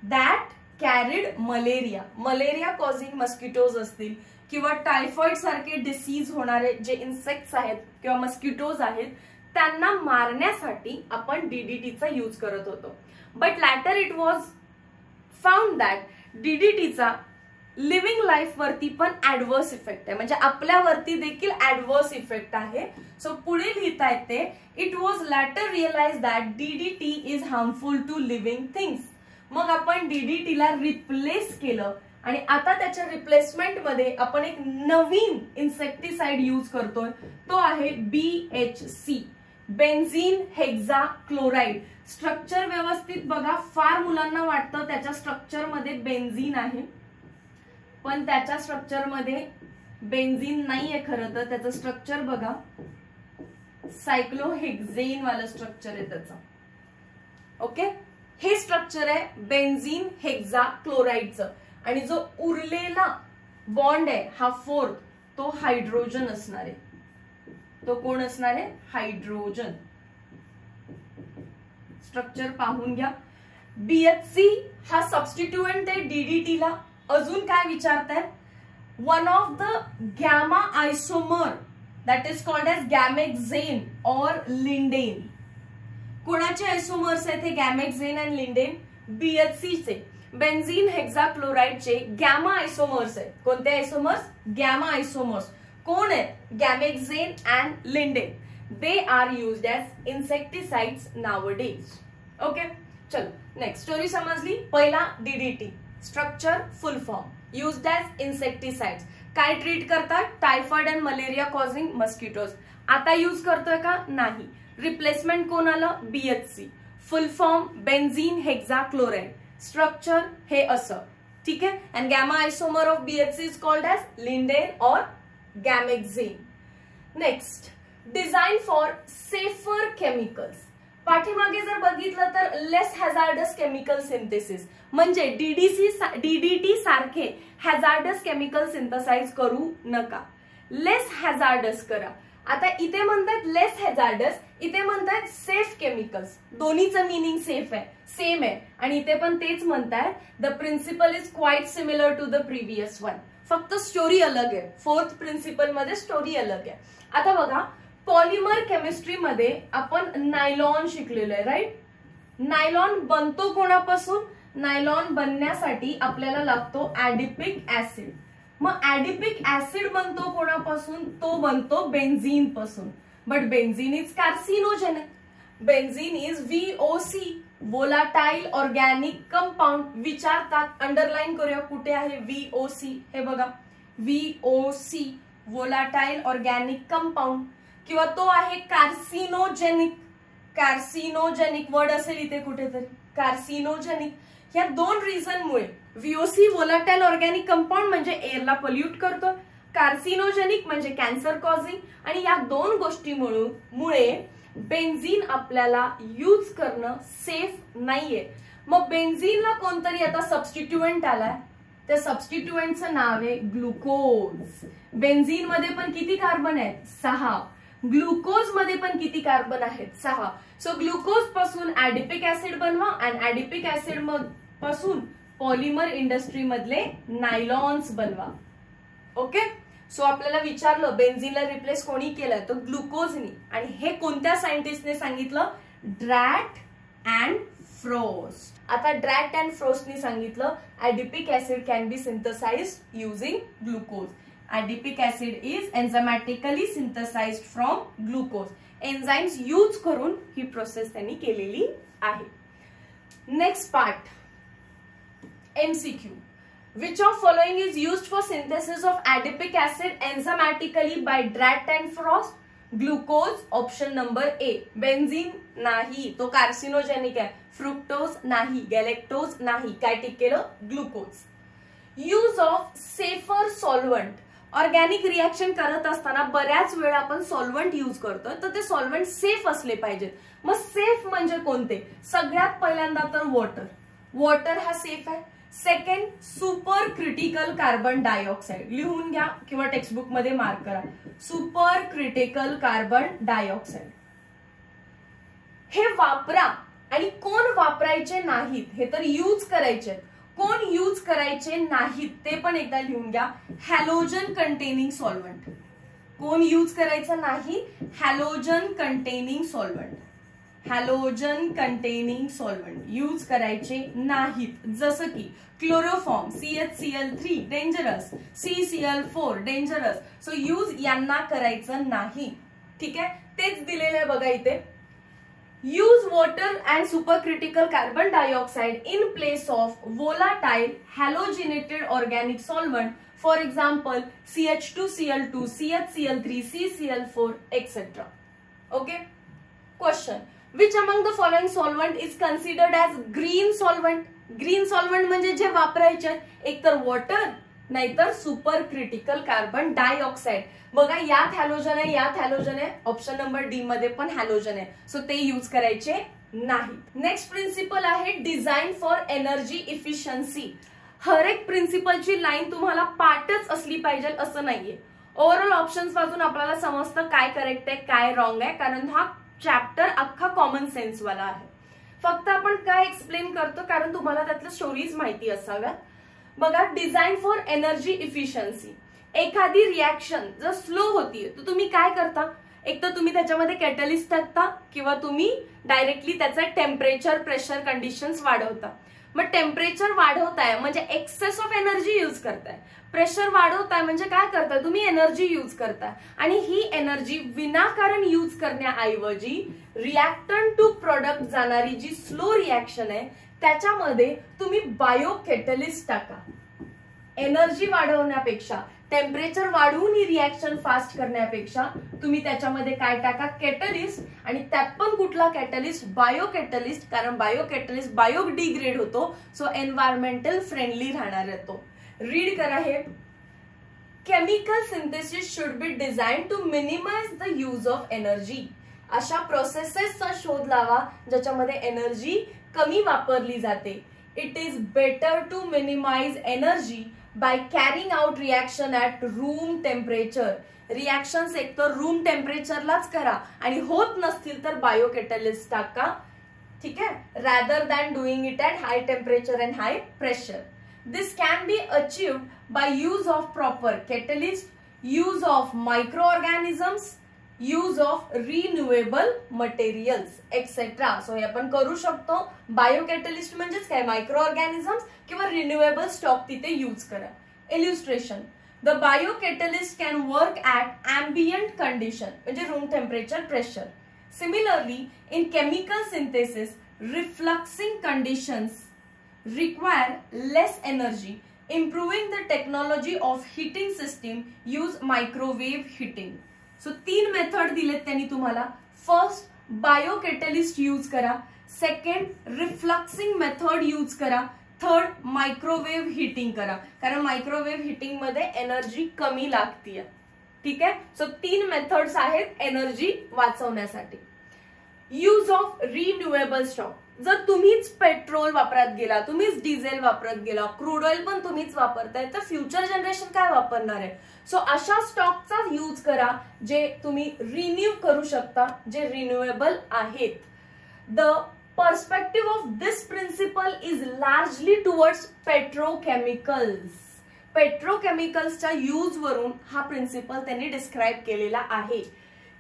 That carried malaria. Malaria causing mosquitoes असतील किंवा टायफॉइड सारखे डिसीज होणारे जे इन्सेक्ट्स आहेत किंवा मस्किटोज आहेत त्यांना मारण्यासाठी आपण DDTचा यूज करत होतो. But later it was found that DDTचा लिव्हिंग लाईफ वरती पण ऍडवर्स इफेक्ट आहे, म्हणजे आपल्यावरती देखील ऍडवर्स इफेक्ट आहे. सो पुढे लिहिता येते it was later realise that DDT is harmful to living things. मग आपण DDTला रिप्लेस केलं आणि आता त्याच्या रिप्लेसमेंट मध्ये आपण एक नवीन इन्सेक्टिसाइड यूज करतोय. तो आहे BHC, benzene hexa chloride. Structure व्यवस्थित बघा. फार मुलांना वाटतं त्याच्या स्ट्रक्चर मध्ये बेन्झीन आहे, पण त्याच्या स्ट्रक्चर मध्ये बेन्झीन नाहीये. खरं तर त्याचं स्ट्रक्चर बघा, सायक्लोहेक्झेन वाला स्ट्रक्चर आहे त्याचं. ओके, हे स्ट्रक्चर आहे बेन्झीन हेक्झा क्लोराइडचं. आणि जो उरलेला बॉन्ड आहे हा 4th, तो हायड्रोजन असणार आहे. तो कोण असणार आहे? हायड्रोजन. स्ट्रक्चर पाहून घ्या. BHC हा सबस्टिट्यूएंट आहे DDTला. अजून काय विचारतायत? One of the gamma isomer that is called as gammexane और लिंडेन. कोणाचे आयसोमर्स आहेत हे? Gammexane and lindane. BHCचे बेन्झीन हेक्झाक्लोराइडचे गॅमा आयसोमर्स आहेत. कोणते आयसोमर्स? Gamma isomers. कोण आहेत? Gammexane and lindane. They are used as insecticides nowadays. Okay, चलो नेक्स्ट स्टोरी समजली. पहिला DDT structure full form used as insecticides. काय ट्रीट करतात? Typhoid and malaria causing mosquitoes. आता यूज करतोय का? नाही. रिप्लेसमेंट कोण आलं? BHC. Full form benzene hexachloride. Structure हे असं. ठीक है. And gamma isomer of BHC is called as lindane और gammexane. Next, design for safer chemicals. पाठीमागे जर बघितलं तर लेस हॅझार्डस केमिकल सिंथेसिस म्हणजे DDT सारखे हॅझार्डस केमिकल सिंथसाइज करू नका, लेस हॅझार्डस करा. आता इथे म्हणतात लेस हॅझार्डस, इथे म्हणतात सेफ केमिकल्स. दोन्हीचं मिनिंग सेफ आहे, सेम आहे. आणि इथे पण तेच म्हणतात. The principle is quite similar to the previous one, फक्त स्टोरी अलग आहे. फोर्थ प्रिन्सिपल मध्ये स्टोरी अलग आहे. आता बघा, पॉलिमर केमिस्ट्री मध्ये आपण नायलॉन शिकलेलो आहे, राईट. नायलॉन बनतो कोणापासून? नायलॉन बनण्यासाठी आपल्याला लागतो ऍडिपिक ऍसिड. मग ऍडिपिक ऍसिड बनतो कोणापासून? तो बनतो बेन्झीन पासून. But benzene is carcinogenic. Benzene is VOC, volatile organic compound. विचारतात, अंडरलाईन करूया कुठे आहे VOC. हे बघा, VOC, वोलाटाईल ऑर्गॅनिक कंपाऊंड. किंवा तो आहे कार्सिनोजेनिक. कार्सिनोजेनिक वर्ड असेल इथे कुठेतरी, कार्सिनोजेनिक. या दोन रिझनमुळे VOC वोलाटाईल ऑर्गॅनिक कंपाऊंड म्हणजे एअरला पोल्यूट करतो, कार्सिनोजेनिक म्हणजे कॅन्सर कॉझिंग. आणि या दोन गोष्टीमुळे बेन्झीन आपल्याला यूज करणं सेफ नाहीये. मग बेन्झीनला कोणतरी आता सबस्टिट्युएंट आलाय, त्या सबस्टिट्युएंटचं नाव आहे ग्लुकोज. बेन्झीन मध्ये पण किती कार्बन आहेत? 6. ग्लुकोज मध्ये पण किती कार्बन आहेत? 6. सो ग्लुकोज पासून ऍडिपिक ऍसिड बनवा आणि ऍडिपिक ऍसिड पासून पॉलिमर इंडस्ट्री मधले नायलॉन्स बनवा. ओके. सो आपल्याला विचारलं बेन्झीनला रिप्लेस कोणी केलं, तर ग्लुकोजनी. आणि हे कोणत्या सायंटिस्टने सांगितलं? Draths and Frost. आता ड्रॅट अँड फ्रोस्टनी सांगितलं adipic acid can be synthesized using glucose. Adipic acid is enzymatically synthesized from glucose. Enzymes use करून ही प्रोसेस त्यांनी केलेली आहे. Next part, MCQ. Which of following is used for synthesis of adipic acid enzymatically by Dratt and Frost? Glucose, option number A. Benzene नाही, तो कार्सिनोजेनिक आहे. फ्रुक्टोज नाही, गॅलेक्टोज नाही. काय टिक केलं? Glucose. Use of safer solvent. Organic reaction करत असताना बऱ्याच वेळा आपण सॉल्व्हंट यूज करतो, तर ते सॉल्व्हंट सेफ असले पाहिजेत. मग सेफ म्हणजे कोणते? सगळ्यात पहिल्यांदा तर वॉटर. वॉटर हा सेफ आहे. Second, super critical carbon dioxide. लिहून घ्या किंवा टेक्स्टबुक मध्ये मार्क करा. सुपर क्रिटिकल कार्बन डायऑक्साइड हे वापरा. आणि कोण वापरायचे नाहीत, हे तर यूज करायचे. कोण यूज करायचे नाहीत ते पण एकदा लिहून घ्या. Halogen containing solvent. कोण यूज करायचं नाही? Halogen containing solvent. Halogen containing solvent use करायचे नाहीत. जसं की chloroform, CHCl3 dangerous, CCl4 dangerous. So use यांना करायचं नाही. ठीक आहे, तेच दिलेलं आहे बघा इथे. Use water and supercritical carbon dioxide in place of volatile halogenated organic solvent, for example CH2Cl2, CHCl3, CCl4, etc. Okay. Question. Which among the following solvent is considered as green solvent? Green solvent म्हणजे जे वापरायचे एक तर वॉटर नाहीतर सुपर क्रिटिकल कार्बन डायऑक्साइड. बघा यात हॅलोजन आहे, यात हॅलोजन आहे. ऑप्शन नंबर डी मध्ये पण हॅलोजन आहे. सो ते यूज करायचे नाही. नेक्स्ट प्रिन्सिपल आहे डिझाईन फॉर एनर्जी इफिशियन्सी. हर एक प्रिन्सिपलची लाईन तुम्हाला पाठच असली पाहिजे असं नाहीये. ओव्हरऑल ऑप्शन्स वाचून आपल्याला समजतं काय करेक्ट आहे काय रॉंग आहे, कारण हा चॅप्टर अख्खा कॉमन सेन्स वाला आहे. फक्त आपण काय एक्सप्लेन करतो कारण तुम्हाला त्यातल्या स्टोरीज माहिती असाव्यात. बघा, डिझाईन फॉर एनर्जी इफिशियन्सी. एखादी रिॲक्शन जर स्लो होतीये तर तुम्ही काय करता? एक तर तुम्ही त्याच्यामध्ये कॅटलिस्ट टाकता किंवा तुम्ही डायरेक्टली त्याचं टेम्परेचर प्रेशर कंडिशन्स वाढवता. मग टेम्परेचर वाढवताय म्हणजे एक्सेस ऑफ एनर्जी यूज करताय. प्रेशर वाढवताय म्हणजे काय करताय? तुम्ही एनर्जी यूज करताय. आणि ही एनर्जी विनाकारण यूज करण्याऐवजी रिॲक्टंट टू प्रोडक्ट जाणारी जी स्लो रिॲक्शन आहे त्याच्यामध्ये तुम्ही बायो कॅटलिस्ट टाका. एनर्जी वाढवण्यापेक्षा टेम्परेचर वाढवून ही रिॲक्शन फास्ट करण्यापेक्षा तुम्ही त्याच्यामध्ये काय टाका, कॅटलिस्ट, आणि त्यात पण कुठला कॅटलिस्ट, बायो कॅटलिस्ट, कारण बायो कॅटलिस्ट बायोडिग्रेड होतो, सो एन्व्हायरमेंटल फ्रेंडली राहणार आहे तो. रीड करा हे. Chemical synthesis should be design to minimise the use of energy. अशा प्रोसेसेसचा शोध लावा ज्याच्यामध्ये एनर्जी कमी वापरली जाते. It is better to minimise energy by carrying out reaction at room temperature. Reactions एकतर रूम टेम्परेचरलाच करा आणि होत नसतील तर बायो कॅटलिस्ट टाका, ठीक आहे, rather than doing it at high temperature and high pressure. This can be achieved by use of proper catalyst, use of microorganisms, use of renewable materials, etc. So हे आपण करू शकतो. बायो कॅटलिस्ट म्हणजेच काय, मायक्रो ऑर्गॅनिझम्स किंवा रिन्युएबल स्टॉक तिथे यूज करा. Illustration. The bio catalyst can work at ambient condition म्हणजे room temperature, pressure. Similarly in chemical synthesis refluxing conditions require less energy. Improving the technology of heating system use microwave heating. So 3 method दिलेत त्यांनी तुम्हाला. फर्स्ट, बायो कॅटलिस्ट यूज करा. सेकंड, रिफ्लक्सिंग मेथड यूज करा. थर्ड, मायक्रोवेव्ह हिटिंग करा, कारण मायक्रोवेव्ह हिटिंग मध्ये एनर्जी कमी लागतीये. ठीक आहे. सो 3 मेथड्स आहेत एनर्जी वाचवण्यासाठी. Use of renewable stock. जर तुम्हीच पेट्रोल वापरत गेला, तुम्हीच डिझेल वापरत गेला, क्रूड ऑइल पण तुम्हीच वापरताय, तर फ्युचर जनरेशन काय वापरणार आहे. सो अशा स्टॉकचा यूज करा जे तुम्ही रिन्यू करू शकता, जे रिन्युएबल आहेत. The perspective of this principle is largely towards petrochemicals. पेट्रोकेमिकल्सच्या यूज वरून हा प्रिन्सिपल त्यांनी डिस्क्राईब केलेला आहे.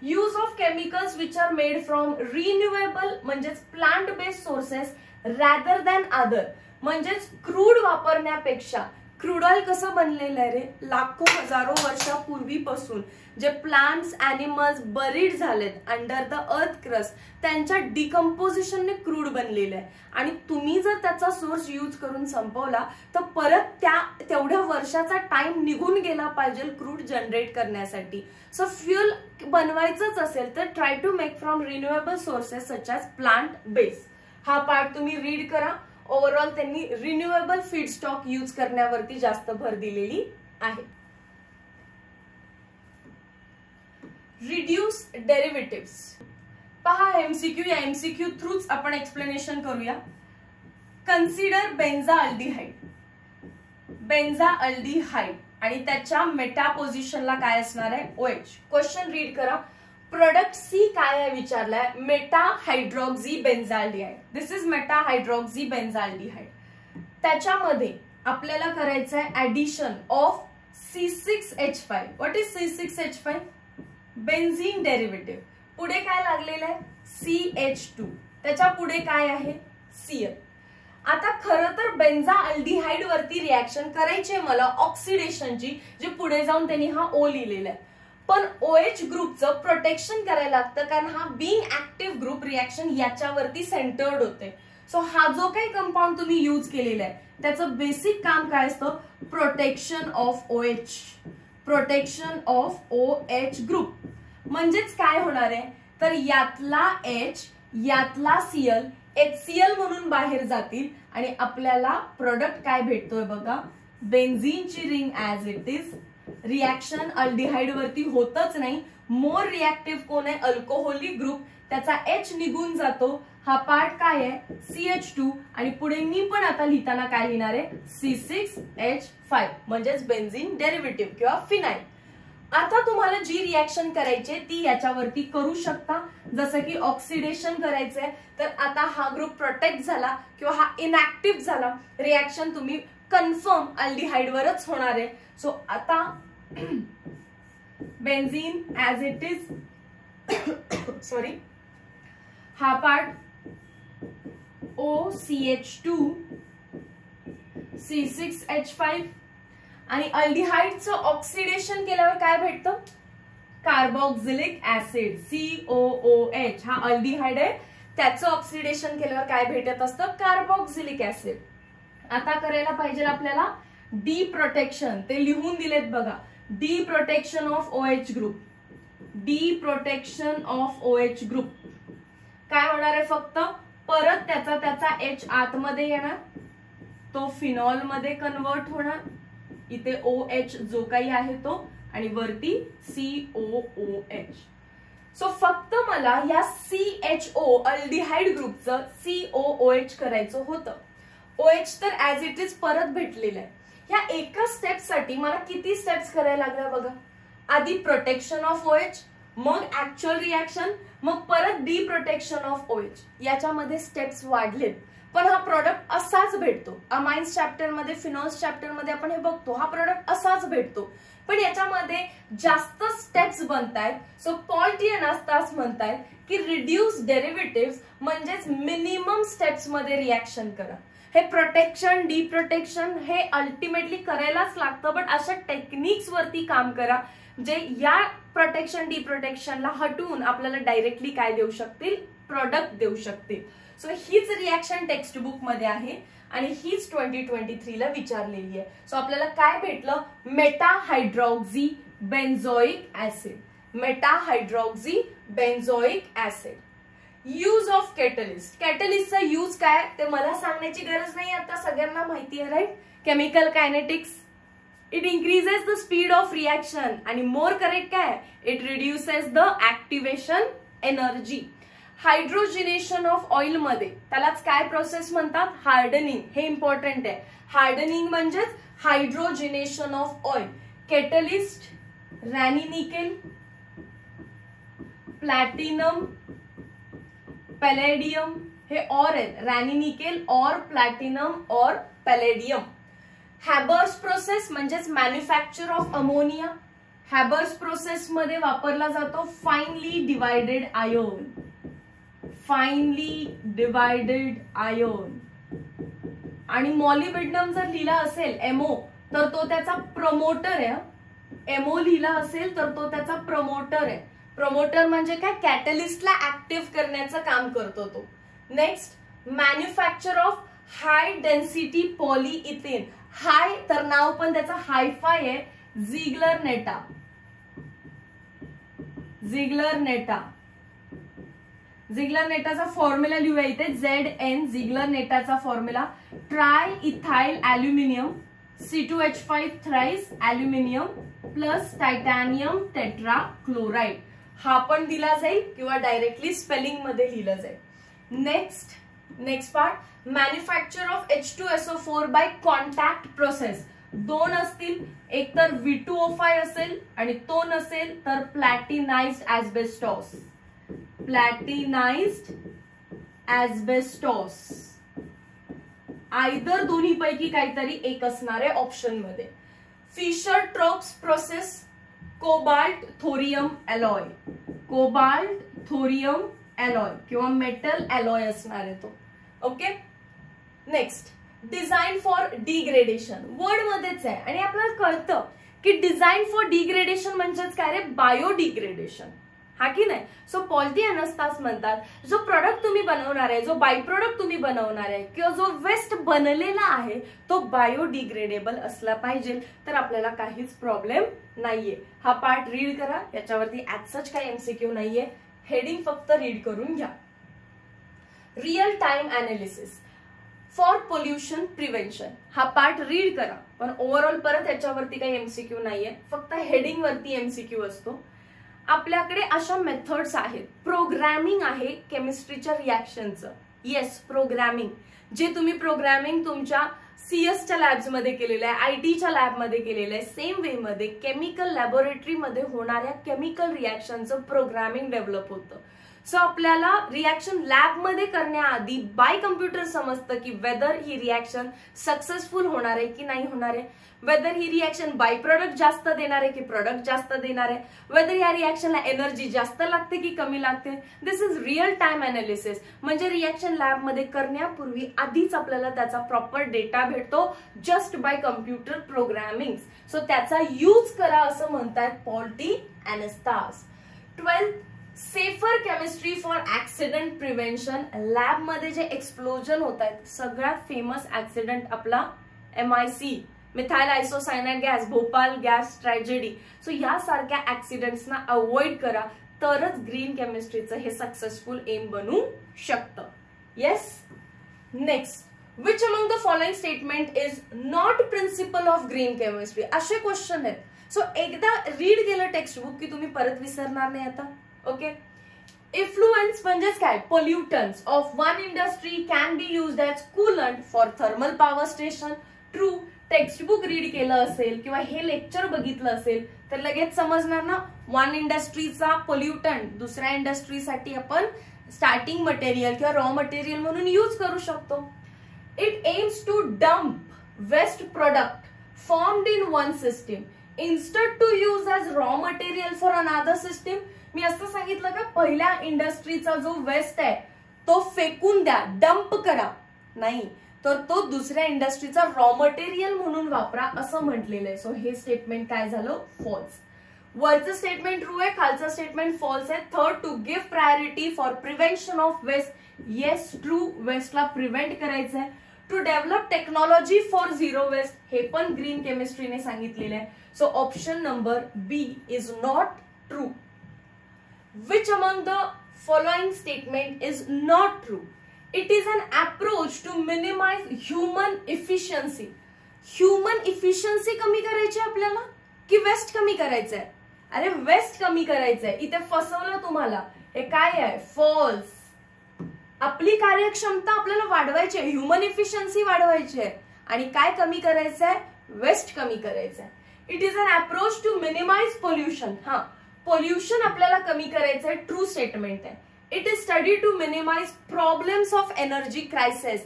Use of chemicals which are made from renewable म्हणजेच plant based sources rather than other. म्हणजेच क्रूड वापरण्यापेक्षा, क्रूड ऑइल कसं बनलेलं आहे रे, लाखो हजारो वर्षापूर्वीपासून जे प्लांट्स, ॲनिमल्स बरीड झालेत अंडर द अर्थ क्रस्ट, त्यांच्या डिकम्पोजिशनने क्रूड बनलेलं आहे. आणि तुम्ही जर त्याचा सोर्स यूज करून संपवला तर परत तेवढ्या वर्षाचा टाइम निघून गेला पाहिजे क्रूड जनरेट करण्यासाठी. सो फ्युल बनवायचंच असेल तर try to make from renewable sources such as plant base. हा पार्ट तुम्ही रीड करा. ओव्हरऑल त्यांनी रिन्युएबल फीडस्टॉक यूज करण्यावरती जास्त भर दिलेली आहे. Reduce derivatives. पहा एमसीक्यू, या एमसीक्यू थ्रूच आपण एक्सप्लेनेशन करूया. कन्सिडर बेन्झाअल्डिहाइड. बेन्झाअल्डिहाइड आणि त्याच्या मेटा पोझिशनला काय असणार आहे, OH. क्वेश्चन रीड करा. प्रोडक्ट सी काय आहे विचारलाय, meta hydroxy benzaldehyde. This is meta hydroxy benzaldehyde. त्याच्यामध्ये आपल्याला करायचं आहे addition of C6H5. What is C6H5? Benzene derivative. पुढे काय लागलेलं आहे, CH2. त्याच्या पुढे काय आहे, Cl. आता खरं तर बेन्झाअल्डिहाइड वरती रिॲक्शन करायची आहे मला ऑक्सिडेशनची, जे पुढे जाऊन त्यांनी हा O लिहिलेला आहे. पण OH ग्रुपचं प्रोटेक्शन करायला लागतं, कारण हा बीइंग ऍक्टिव्ह ग्रुप रिॲक्शन याच्यावरती सेंटर्ड होते. सो हा जो काही कंपाऊंड तुम्ही यूज केलेला आहे त्याचं बेसिक काम काय असतं, protection of OH. Protection of OH group. म्हणजेच काय होणार आहे, तर यातला H, यातला Cl, HCl म्हणून बाहेर जातील आणि आपल्याला प्रोडक्ट काय भेटतोय बघा, बेन्झीनची ring as it is. Reaction aldehyde वरती होतच नाही. मोर रिॲक्टिव्ह कोण आहे, अल्कोहोलिक ग्रुप. त्याचा H निघून जातो. हा पार्ट काय आहे, CH2. आणि पुढे मी पण आता लिहिताना काय लिहिणार आहे, C6H5 म्हणजेच बेन्झीन डेरिव्हेटिव्ह किंवा फिनाइल. आता तुम्हाला जी रिॲक्शन करायची ती याच्यावरती करू शकता. जसं की ऑक्सिडेशन करायचंय तर आता हा ग्रुप प्रोटेक्ट झाला किंवा हा इनॅक्टिव्ह झाला. रिॲक्शन तुम्ही कन्फर्म अल्डिहाइड वरच होणार आहे. सो आता benzene as it is, sorry, हा पार्ट OCH2 C6H5 आणि अल्डिहाइडचं ऑक्सिडेशन केल्यावर काय भेटतं, कार्बोक्सिलिक ऍसिड COOH. हा अल्डिहाइड आहे, त्याचं ऑक्सिडेशन केल्यावर काय भेटत असतं, कार्बोक्सिलिक ऍसिड. आता करायला पाहिजे आपल्याला डी प्रोटेक्शन. ते लिहून दिलेत बघा. D protection of OH group, D protection of OH group. काय होणार आहे, फक्त परत त्याचा H आतमध्ये येणार, तो फिनॉल मध्ये कन्वर्ट होणार, इथे OH जो काही आहे तो, आणि वरती COOH. सो फक्त मला या CHO अल्डिहाइड ग्रुपचं COOH करायचं होतं. OH तर ऍज इट इज परत भेटलेलं आहे. ह्या एका स्टेप साठी मला किती स्टेप्स करायला लागल्या बघा. आधी प्रोटेक्शन ऑफ OH, मग ऍक्च्युअल रिॲक्शन, मग परत डी प्रोटेक्शन ऑफ OH. याच्यामध्ये स्टेप्स वाढलेत, पण हा प्रोडक्ट असाच भेटतो. अमाइन्स चॅप्टर मध्ये, फिनॉल्स चॅप्टर मध्ये आपण हे बघतो, हा प्रोडक्ट असाच भेटतो, पण याच्यामध्ये जास्त स्टेप्स बनतायत. सो पॉल्टी अनास्तास म्हणतायत की रिड्यूस डेरिव्हेटिव्ह म्हणजेच मिनिमम स्टेप्स मध्ये रिॲक्शन करा. हे प्रोटेक्शन, डी प्रोटेक्शन हे अल्टिमेटली करायलाच लागतं, बट अशा टेक्निक्स वरती काम करा जे या प्रोटेक्शन, डी प्रोटेक्शनला हटवून आपल्याला डायरेक्टली काय देऊ शकतील, प्रोडक्ट देऊ शकतील. सो हीच रिॲक्शन टेक्स्ट बुक मध्ये आहे आणि हीच 2023 ला विचारलेली आहे. सो आपल्याला काय भेटलं, meta hydroxy benzoic acid, meta hydroxy benzoic acid. Use of catalyst, कॅटलिस्टचा यूज काय ते मला सांगण्याची गरज नाही, आता सगळ्यांना माहिती आहे right. Chemical kinetics, it increases the speed of reaction, आणि मोर करेक्ट काय, it reduces the activation energy. Hydrogenation of oil मध्ये त्यालाच काय प्रोसेस म्हणतात, हार्डनिंग. हे इम्पॉर्टंट आहे. हार्डनिंग म्हणजेच hydrogenation of oil. Catalyst Raney nickel, platinum, palladium, हे और आहेत, रॅनी निकेल और प्लॅटिनम और पॅलेडियम. हॅबर्स प्रोसेस म्हणजेच manufacture of ammonia. Haber's process मध्ये वापरला जातो finely divided iron, finely divided iron. आणि मॉलिब्डेनम जर लिहिला असेल MO तर तो त्याचा प्रमोटर आहे. MO लिहिला असेल तर तो त्याचा प्रमोटर आहे. प्रमोटर म्हणजे काय, कॅटलिस्टला ऍक्टिव्ह करण्याचं काम करतो तो. Next, manufacture of high density polyethene. High तर नाव पण त्याचा हायफाय आहे, झिग्लर नेटा, झिग्लर नेटा. झिग्लर नेटाचा फॉर्म्युला लिहूया इथे, ZN. झिग्लर नेटाचा formula tri ethyl aluminium, C2H5 thrice aluminium plus titanium tetra chloride. हा पण दिला जाईल किंवा डायरेक्टली स्पेलिंग मध्ये लिहिलं जाईल. Next part, manufacture of H2SO4 by contact process. दोन असतील, एक तर V2O5 असेल आणि तो नसेल तर प्लॅटिनाइज्ड ऍस्बेस्टॉस, प्लॅटिनाइज्ड ऍस्बेस्टॉस. आयदर दोन्ही पैकी काहीतरी एक असणार आहे ऑप्शन मध्ये. Fischer Tropsch process, cobalt thorium alloy, cobalt thorium alloy किंवा मेटल अलॉय असणार आहे तो. Okay. Next, design for degradation. Word मध्येच आहे आणि आपल्याला कळतं की डिझाईन फॉर डिग्रेडेशन म्हणजेच काय रे, बायोडिग्रेडेशन, हा की नाही. सो पॉल्टी अनास्तास म्हणतात जो प्रोडक्ट तुम्ही बनवणार आहे, जो बाय प्रोडक्ट तुम्ही बनवणार आहे किंवा जो वेस्ट बनलेला आहे तो बायोडिग्रेडेबल असला पाहिजे, तर आपल्याला काहीच प्रॉब्लेम नाहीये. हा पार्ट रीड करा, याच्यावरती ऍज सच काही MCQ नाहीये, हेडिंग फक्त रीड करून घ्या. Real time analysis for pollution prevention, हा पार्ट रीड करा, पण ओव्हरऑल परत याच्यावरती काही MCQ नाहीये, फक्त हेडिंग वरती MCQ असतो. आपल्याकडे अशा मेथड्स आहेत. प्रोग्रॅमिंग आहे केमिस्ट्रीच्या रिॲक्शनचं. येस, प्रोग्रॅमिंग, जे तुम्ही प्रोग्रॅमिंग तुमच्या CS च्या लॅब्स मध्ये केलेलं आहे, IT च्या लॅब मध्ये केलेलं आहे, सेम वे मध्ये केमिकल लॅबोरेटरी मध्ये होणाऱ्या केमिकल रिॲक्शनचं प्रोग्रॅमिंग डेव्हलप होतं. सो आपल्याला रिॲक्शन लॅब मध्ये करण्याआधी बाय कम्प्युटर समजतं की वेदर ही रिॲक्शन सक्सेसफुल होणार आहे की नाही होणार आहे, weather he reaction by product जास्त देणार आहे की प्रोडक्ट जास्त देणार आहे, वेदर या रिॲक्शनला एनर्जी जास्त लागते की कमी लागते. This is real time analysis. म्हणजे रिॲक्शन लॅब मध्ये करण्यापूर्वी आधीच आपल्याला त्याचा प्रॉपर डेटा भेटतो just by computer programming. So त्याचा यूज करा असं म्हणतात Paul Anastas. 12th, safer chemistry for accident prevention. Lab मध्ये जे एक्सप्लोजन होत आहेत, सगळ्यात फेमस ऍक्सिडेंट आपला MIC methyl isocyanide gas, Bhopal gas tragedy. So यासारख्या ऍक्सिडेंट्सना अवॉइड करा, तरच ग्रीन केमिस्ट्रीचं हे सक्सेसफुल एम बनू शकतं. Yes. Next, which among the following statement is not principle of green chemistry. असे क्वेश्चन आहेत. सो एकदा रीड केलं टेक्स्ट बुक की तुम्ही परत विसरणार नाही आता. ओके. इफ्लुएन्स म्हणजेच काय, pollutants of one industry can be used as coolant for thermal power station. True. Text book read केलं असेल किंवा हे लेक्चर बघितलं असेल तर लगेच समजणार ना, वन इंडस्ट्रीचा पोल्युटंट दुसऱ्या इंडस्ट्रीसाठी आपण स्टार्टिंग मटेरियल किंवा रॉ मटेरियल म्हणून यूज करू शकतो. It aims to dump waste product formed in one system instead to use as raw material for another system. मी असं सांगितलं का पहिल्या इंडस्ट्रीचा जो वेस्ट आहे तो फेकून द्या, डम्प करा, नाही तर तो दुसऱ्या इंडस्ट्रीचा रॉ मटेरियल म्हणून वापरा असं म्हटलेलं आहे. सो हे स्टेटमेंट काय झालं, फॉल्स. वरचं स्टेटमेंट ट्रू आहे, खालचं स्टेटमेंट फॉल्स आहे. Third, to give priority for prevention of waste. Yes true, वेस्टला प्रिव्हेंट करायचं आहे. To develop technology for zero waste, हे पण ग्रीन केमिस्ट्रीने सांगितलेलं आहे. So option number B is not true. Which among the following statement is not true? It is an approach to minimize human efficiency. Human efficiency कमी करायची आपल्याला की वेस्ट कमी करायचंय? अरे वेस्ट कमी करायचंय. इथे फसवलं तुम्हाला. हे काय आहे, फॉल्स. आपली कार्यक्षमता आपल्याला वाढवायची आहे, ह्युमन इफिशियन्सी वाढवायची आहे आणि काय कमी करायचंय, वेस्ट कमी करायचंय. It is an approach to minimize pollution. हा, पोल्युशन आपल्याला कमी करायचंय, ट्रू स्टेटमेंट आहे. It is study to minimize problems of energy crisis.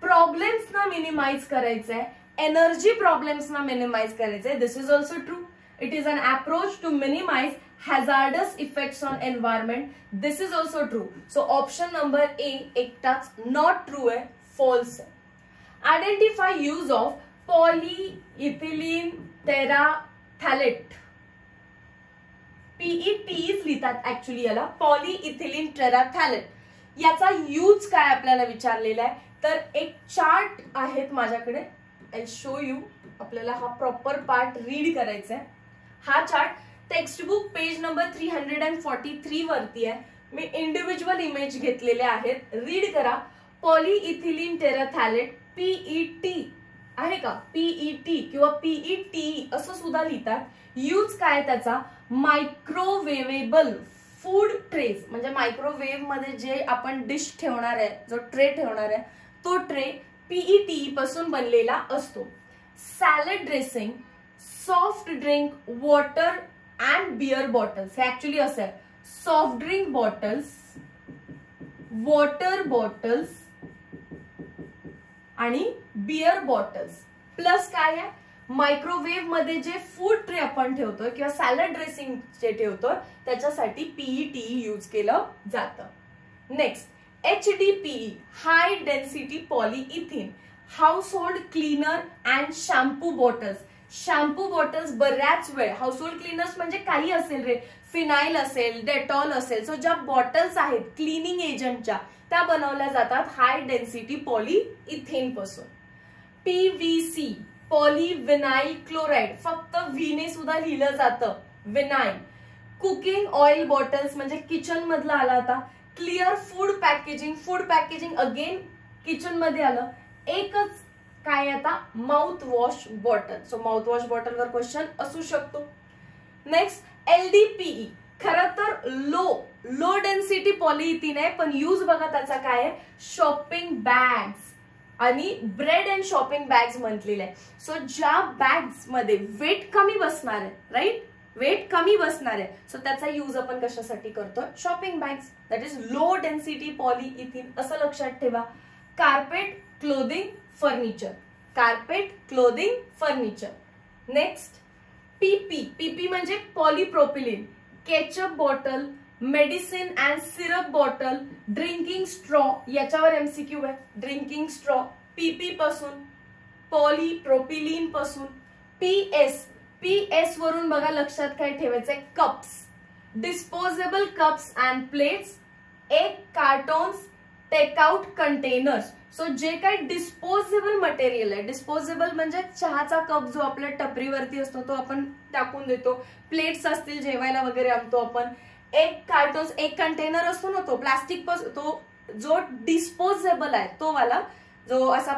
Problems ना मिनिमाइज करायचंय, एनर्जी प्रॉब्लेम्स ना मिनिमाइज करायचंय. This is also true. It is an approach to minimize hazardous effects on environment. This is also true. So option number A एकटाच नॉट ट्रू आहे, फॉल्स आहे. Identify use of polyethylene टेराथॅलेट. पीईटीज लिहितात ऍक्च्युली याला, पॉलीइथिलीन टेराथॅलेट. याचा यूज काय आपल्याला विचारलेला आहे. तर एक चार्ट आहेत माझ्याकडे, आय शो यू. आपल्याला हा प्रॉपर पार्ट रीड करायचा आहे. हा chart text book page number 343 वरती आहे. मी इंडिव्हिज्युअल इमेज घेतलेले आहेत, रीड करा. पॉलीइथिलीन टेराथॅलेट, पीईटी आहे का, पीईटी किंवा पीईटी असं सुद्धा लिहितात. यूज काय त्याचा, मायक्रोवेवेबल फूड ट्रेज, म्हणजे मायक्रोवेव्ह मध्ये जे आपण डिश ठेवणार आहे, जो ट्रे ठेवणार आहे तो ट्रे पीईटी पासून बनलेला असतो. Salad dressing, soft drink, water and beer bottles. हे ऍक्च्युली असं आहे, soft drink bottles, water bottles आणि बियर बॉटल्स. प्लस काय आहे, मायक्रोवेव्ह मध्ये जे फूड ट्रे आपण ठेवतोय किंवा सॅलड ड्रेसिंग जे ठेवतोय त्याच्यासाठी पीईटी यूज केलं जातं. Next, HDPE, high density polyethene, household cleaner and shampoo bottles. Shampoo bottles बऱ्याच वेळ, हाऊस होल्ड क्लीनर्स म्हणजे काही असेल रे, फिनाईल असेल, डेटॉल असेल. सो ज्या बॉटल्स आहेत क्लिनिंग एजंटच्या त्या बनवल्या जातात हाय डेन्सिटी पॉलीइथिन पासून. PVC, पॉलीविनाइल क्लोराइड, फक्त व्हीने सुद्धा लिहिलं जातं, विनाइल. कुकिंग ऑइल बॉटल्स म्हणजे किचन मधला आला आता. Clear food packaging, food packaging again kitchen मध्ये आलं. एकच काय आता, mouthwash bottle. So mouthwash बॉटलवर क्वेश्चन असू शकतो. नेक्स्ट, LDPE, खरं तर लो डेन्सिटी पॉलीइथिन आहे, पण यूज बघा त्याचा काय आहे, शॉपिंग बॅग्स आणि ब्रेड अँड शॉपिंग बॅग्स म्हटलेले आहे. सो ज्या बॅग्स मध्ये वेट कमी बसणार आहे, राईट, वेट कमी बसणार आहे, सो त्याचा यूज आपण कशासाठी करतो, shopping bags. That is low density polyethene, असं लक्षात ठेवा. Carpet, clothing, furniture, carpet, clothing, furniture. Next, PP म्हणजे polypropylene, ketchup bottle, medicine and syrup bottle, drinking straw. याच्यावर एमसीक्यू आहे, ड्रिंकिंग स्ट्रॉ PP पासून, पॉलीप्रोपिलिन पासून. PS वरून बघा लक्षात काय ठेवायचंय, cups, disposable cups and plates. एक कार्टोन्स, टेकआउट कंटेनर्स. सो जे काही डिस्पोजेबल मटेरियल आहे, डिस्पोजेबल म्हणजे चहाचा कप जो आपल्या टपरीवरती असतो तो आपण टाकून देतो, प्लेट्स असतील जेवायला वगैरे आणतो आपण, एक कार्टून एक कंटेनर असतो ना तो प्लास्टिक, तो जो डिस्पोजेबल आहे तो वाला जो असा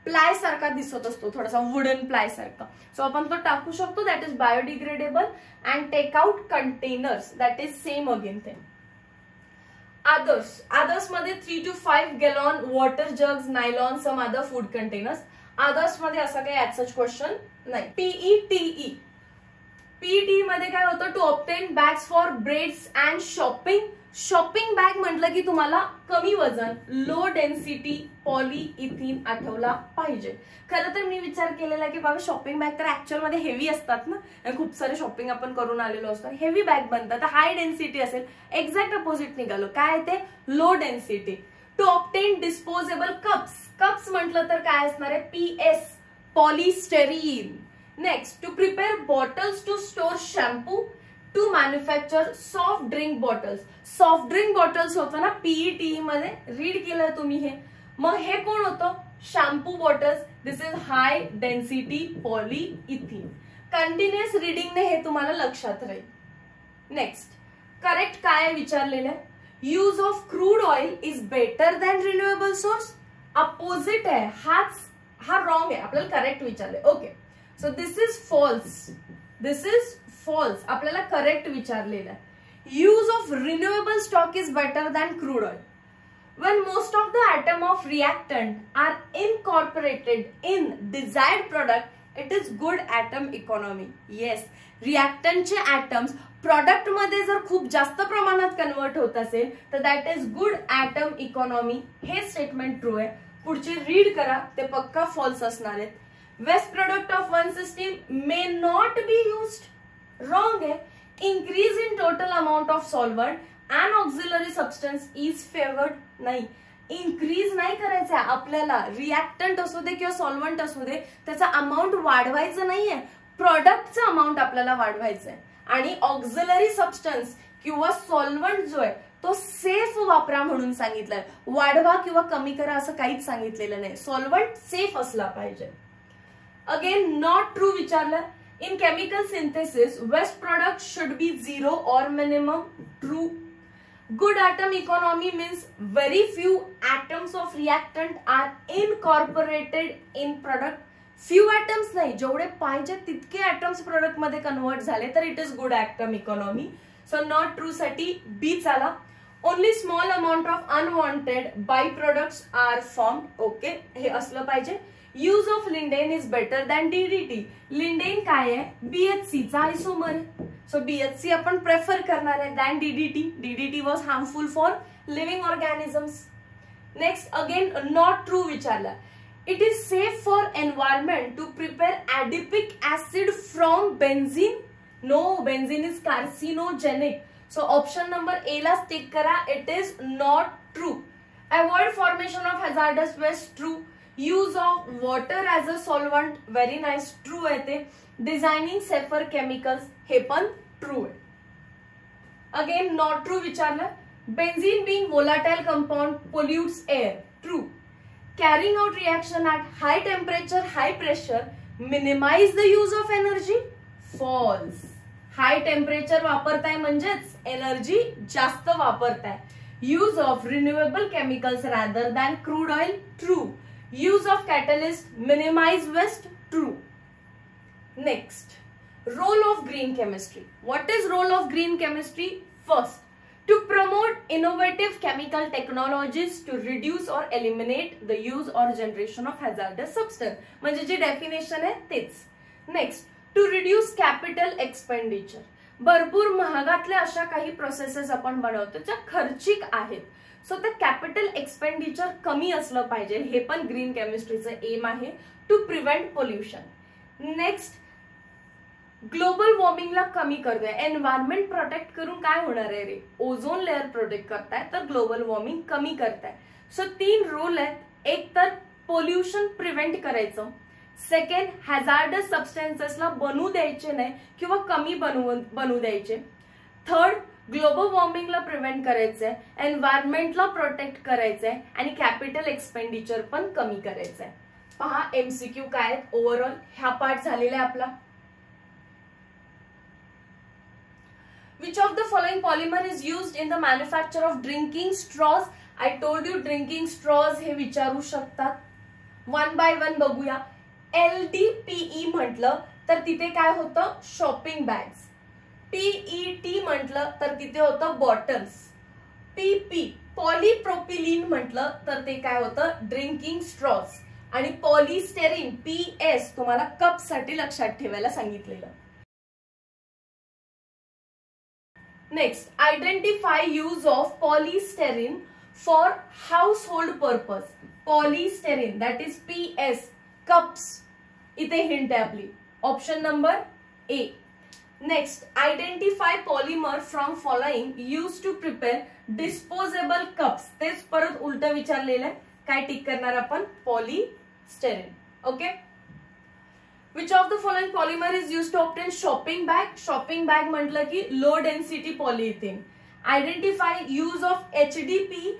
प्लाय सारखा दिसत असतो, थोडासा वुडन प्लाय सारखा, सो आपण तो टाकू शकतो. That is biodegradable. And take out containers, that is same again thing. Others मध्ये 3 to 5 gallon water jugs, nylon, some other food containers. Others मध्ये असा काही ऍज सच क्वेश्चन नाही. पीईटी मध्ये काय होतं, to obtain bags for breads and shopping. Shopping bag म्हटलं की तुम्हाला कमी वजन, लो डेन्सिटी पॉलीइथिन आठवला पाहिजे. खरं तर मी विचार केलेला की बाबा शॉपिंग बॅग तर ऍक्च्युअल मध्ये हेवी असतात ना, खूप सारे शॉपिंग आपण करून आलेलो असतो, हेवी बॅग बनतात, तर हाय डेन्सिटी असेल. एक्झॅक्ट अपोजिट निघालो. काय ते low density. To obtain disposable cups म्हटलं तर काय असणार आहे, PS, polystyrene. Next, to prepare bottles to store shampoo. To manufacture soft drink bottles. Soft drink bottles होतं ना पीईटी मध्ये, रीड केलंय तुम्ही हे. मग हे कोण होतं, shampoo bottles. This is high density polyethene. Continuous रिडिंगने हे तुम्हाला लक्षात राहील. नेक्स्ट, करेक्ट काय विचारलेलं आहे, use of crude oil is better than renewable source. Opposite आहे, हा रॉंग आहे, आपल्याला करेक्ट विचारले. Okay, so this is false. This is false, आपल्याला करेक्ट विचारलेलं आहे. Use of renewable stock is better than crude oil. When most of the atom of reactant are incorporated in desired product, it is good atom economy. Yes, reactant चे atoms product मध्ये जर खूप जास्त प्रमाणात कन्वर्ट होत असेल तर that is good atom economy. हे स्टेटमेंट ट्रू आहे. पुढचे रीड करा, ते पक्का फॉल्स असणार आहेत. Waste product of one system may not be used. Wrong आहे. Increase in total amount of solvent and auxiliary substance is favored. नाही, इन्क्रीज नाही करायचं आहे आपल्याला. रिएक्टंट असू दे किंवा सॉल्व्हंट असू दे, त्याचा अमाऊंट वाढवायचं नाहीये, प्रॉडक्टचा अमाऊंट आपल्याला वाढवायचं आहे. आणि ऑक्झिलरी सबस्टन्स किंवा सॉल्व्हंट जो आहे तो सेफ वापरा म्हणून सांगितलंय. वाढवा किंवा कमी करा असं काहीच सांगितलेलं नाही. सॉल्व्हंट सेफ असला पाहिजे. अगेन नॉट ट्रू विचारलं. In chemical synthesis waste product should be 0 or minimum. True. Good atom economy means very few atoms of reactant are incorporated in product. Few atoms नाही, जेवढे पाहिजे तितके atoms product मध्ये कन्वर्ट झाले तर it is good atom economy. So not true साठी B चाला. Only small amount of unwanted byproducts are formed. Okay, हे असलं पाहिजे. Use of linden is better than DDT. Linden काय आहे, BHC चा आयसोमर आहे. सो BHC आपण प्रेफर करणार आहे than DDT. DDT was harmful for living organisms. Next, again not true विचारला. It is safe for environment to prepare adipic acid from benzene. No, benzene is carcinogenic. So option number A ला टिक करा. It is not true. Avoid formation of hazardous waste. True. Use of water as a solvent. Very nice, true आहे ते. डिझायनिंग सेफर केमिकल्स, हे पण ट्रू आहे. अगेन नॉट ट्रू विचारलं. Benzene being volatile compound pollutes air. True. Carrying out reaction at high temperature, high pressure minimize the use of energy. False. High temperature वापरताय म्हणजेच एनर्जी जास्त वापरताय. Use of renewable chemicals rather than crude oil. True. Use of catalyst minimize waste. True. Next, role of green chemistry. What is role of green chemistry? First, to promote innovative chemical technologies to reduce or eliminate the use or generation of hazardous substance. म्हणजे जी डेफिनेशन आहे तेच. Next, to reduce capital expenditure. भरपूर महागातल्या अशा काही प्रोसेसेस आपण बनवतो ज्या खर्चिक आहेत. सो ते कॅपिटल एक्सपेंडिचर कमी असलं पाहिजे. हे पण ग्रीन केमिस्ट्रीचं एम आहे. To prevent pollution. Next, global वॉर्मिंगला कमी करतोय. एन्व्हायरमेंट प्रोटेक्ट करून काय होणार आहे रे, ओझोन लेअर प्रोटेक्ट करताय तर ग्लोबल वॉर्मिंग कमी करताय. सो 3 रोल आहेत. एक तर पोल्युशन प्रिव्हेंट करायचं. सेकंड, हॅझार्डस सबस्टन्सेसला बनू द्यायचे नाही किंवा कमी बनवू द्यायचे. थर्ड, ग्लोबल वॉर्मिंगला प्रिव्हेंट करायचंय, एन्व्हायरमेंटला प्रोटेक्ट करायचंय आणि कॅपिटल एक्सपेंडिचर पण कमी करायचंय. पहा एमसीक्यू काय आहेत ओव्हरऑल. ह्या पार्ट झालेला आहे आपला. Which of the following polymer is used in the manufacture of drinking straws? I told you drinking straws हे विचारू शकतात. वन बाय वन बघूया. LDPE म्हटलं तर तिथे काय होतं, शॉपिंग बॅग्स. PET म्हटलं तर तिथे होतं बॉटल्स. PP पॉलीप्रोपिलीन म्हटलं तर ते काय होतं, ड्रिंकिंग स्ट्रॉज. आणि पॉलिस्टेरीन PS तुम्हाला कप साठी लक्षात ठेवायला सांगितलेलं. Next, identify use of polystyrene for household purpose. Polystyrene, that is PS, cups. इथे हिंट आहे आपली. Option number A. Next, identify polymer from following used to prepare disposable cups. तेच परत उलट विचारलेलं आहे. काय टिक करणार आपण, polystyrene. Okay. Which of the following polymer is used to obtain shopping bag? Shopping bag म्हटलं की low density polyethylene. Identify use of HDP,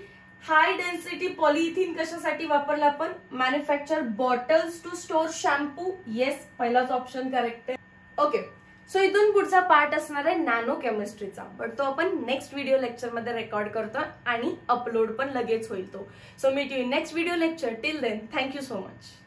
high density polyethylene कशासाठी वापरला आपण, manufacture bottles to store shampoo. Yes, पहिलाच ऑप्शन करेक्ट आहे. ओके, सो इथून पुढचा पार्ट असणार आहे नॅनो केमिस्ट्रीचा, बट तो आपण नेक्स्ट व्हिडिओ लेक्चर मध्ये रेकॉर्ड करतो आणि अपलोड पण लगेच होईल तो. So meet you in next video lecture. Till then, thank you so much.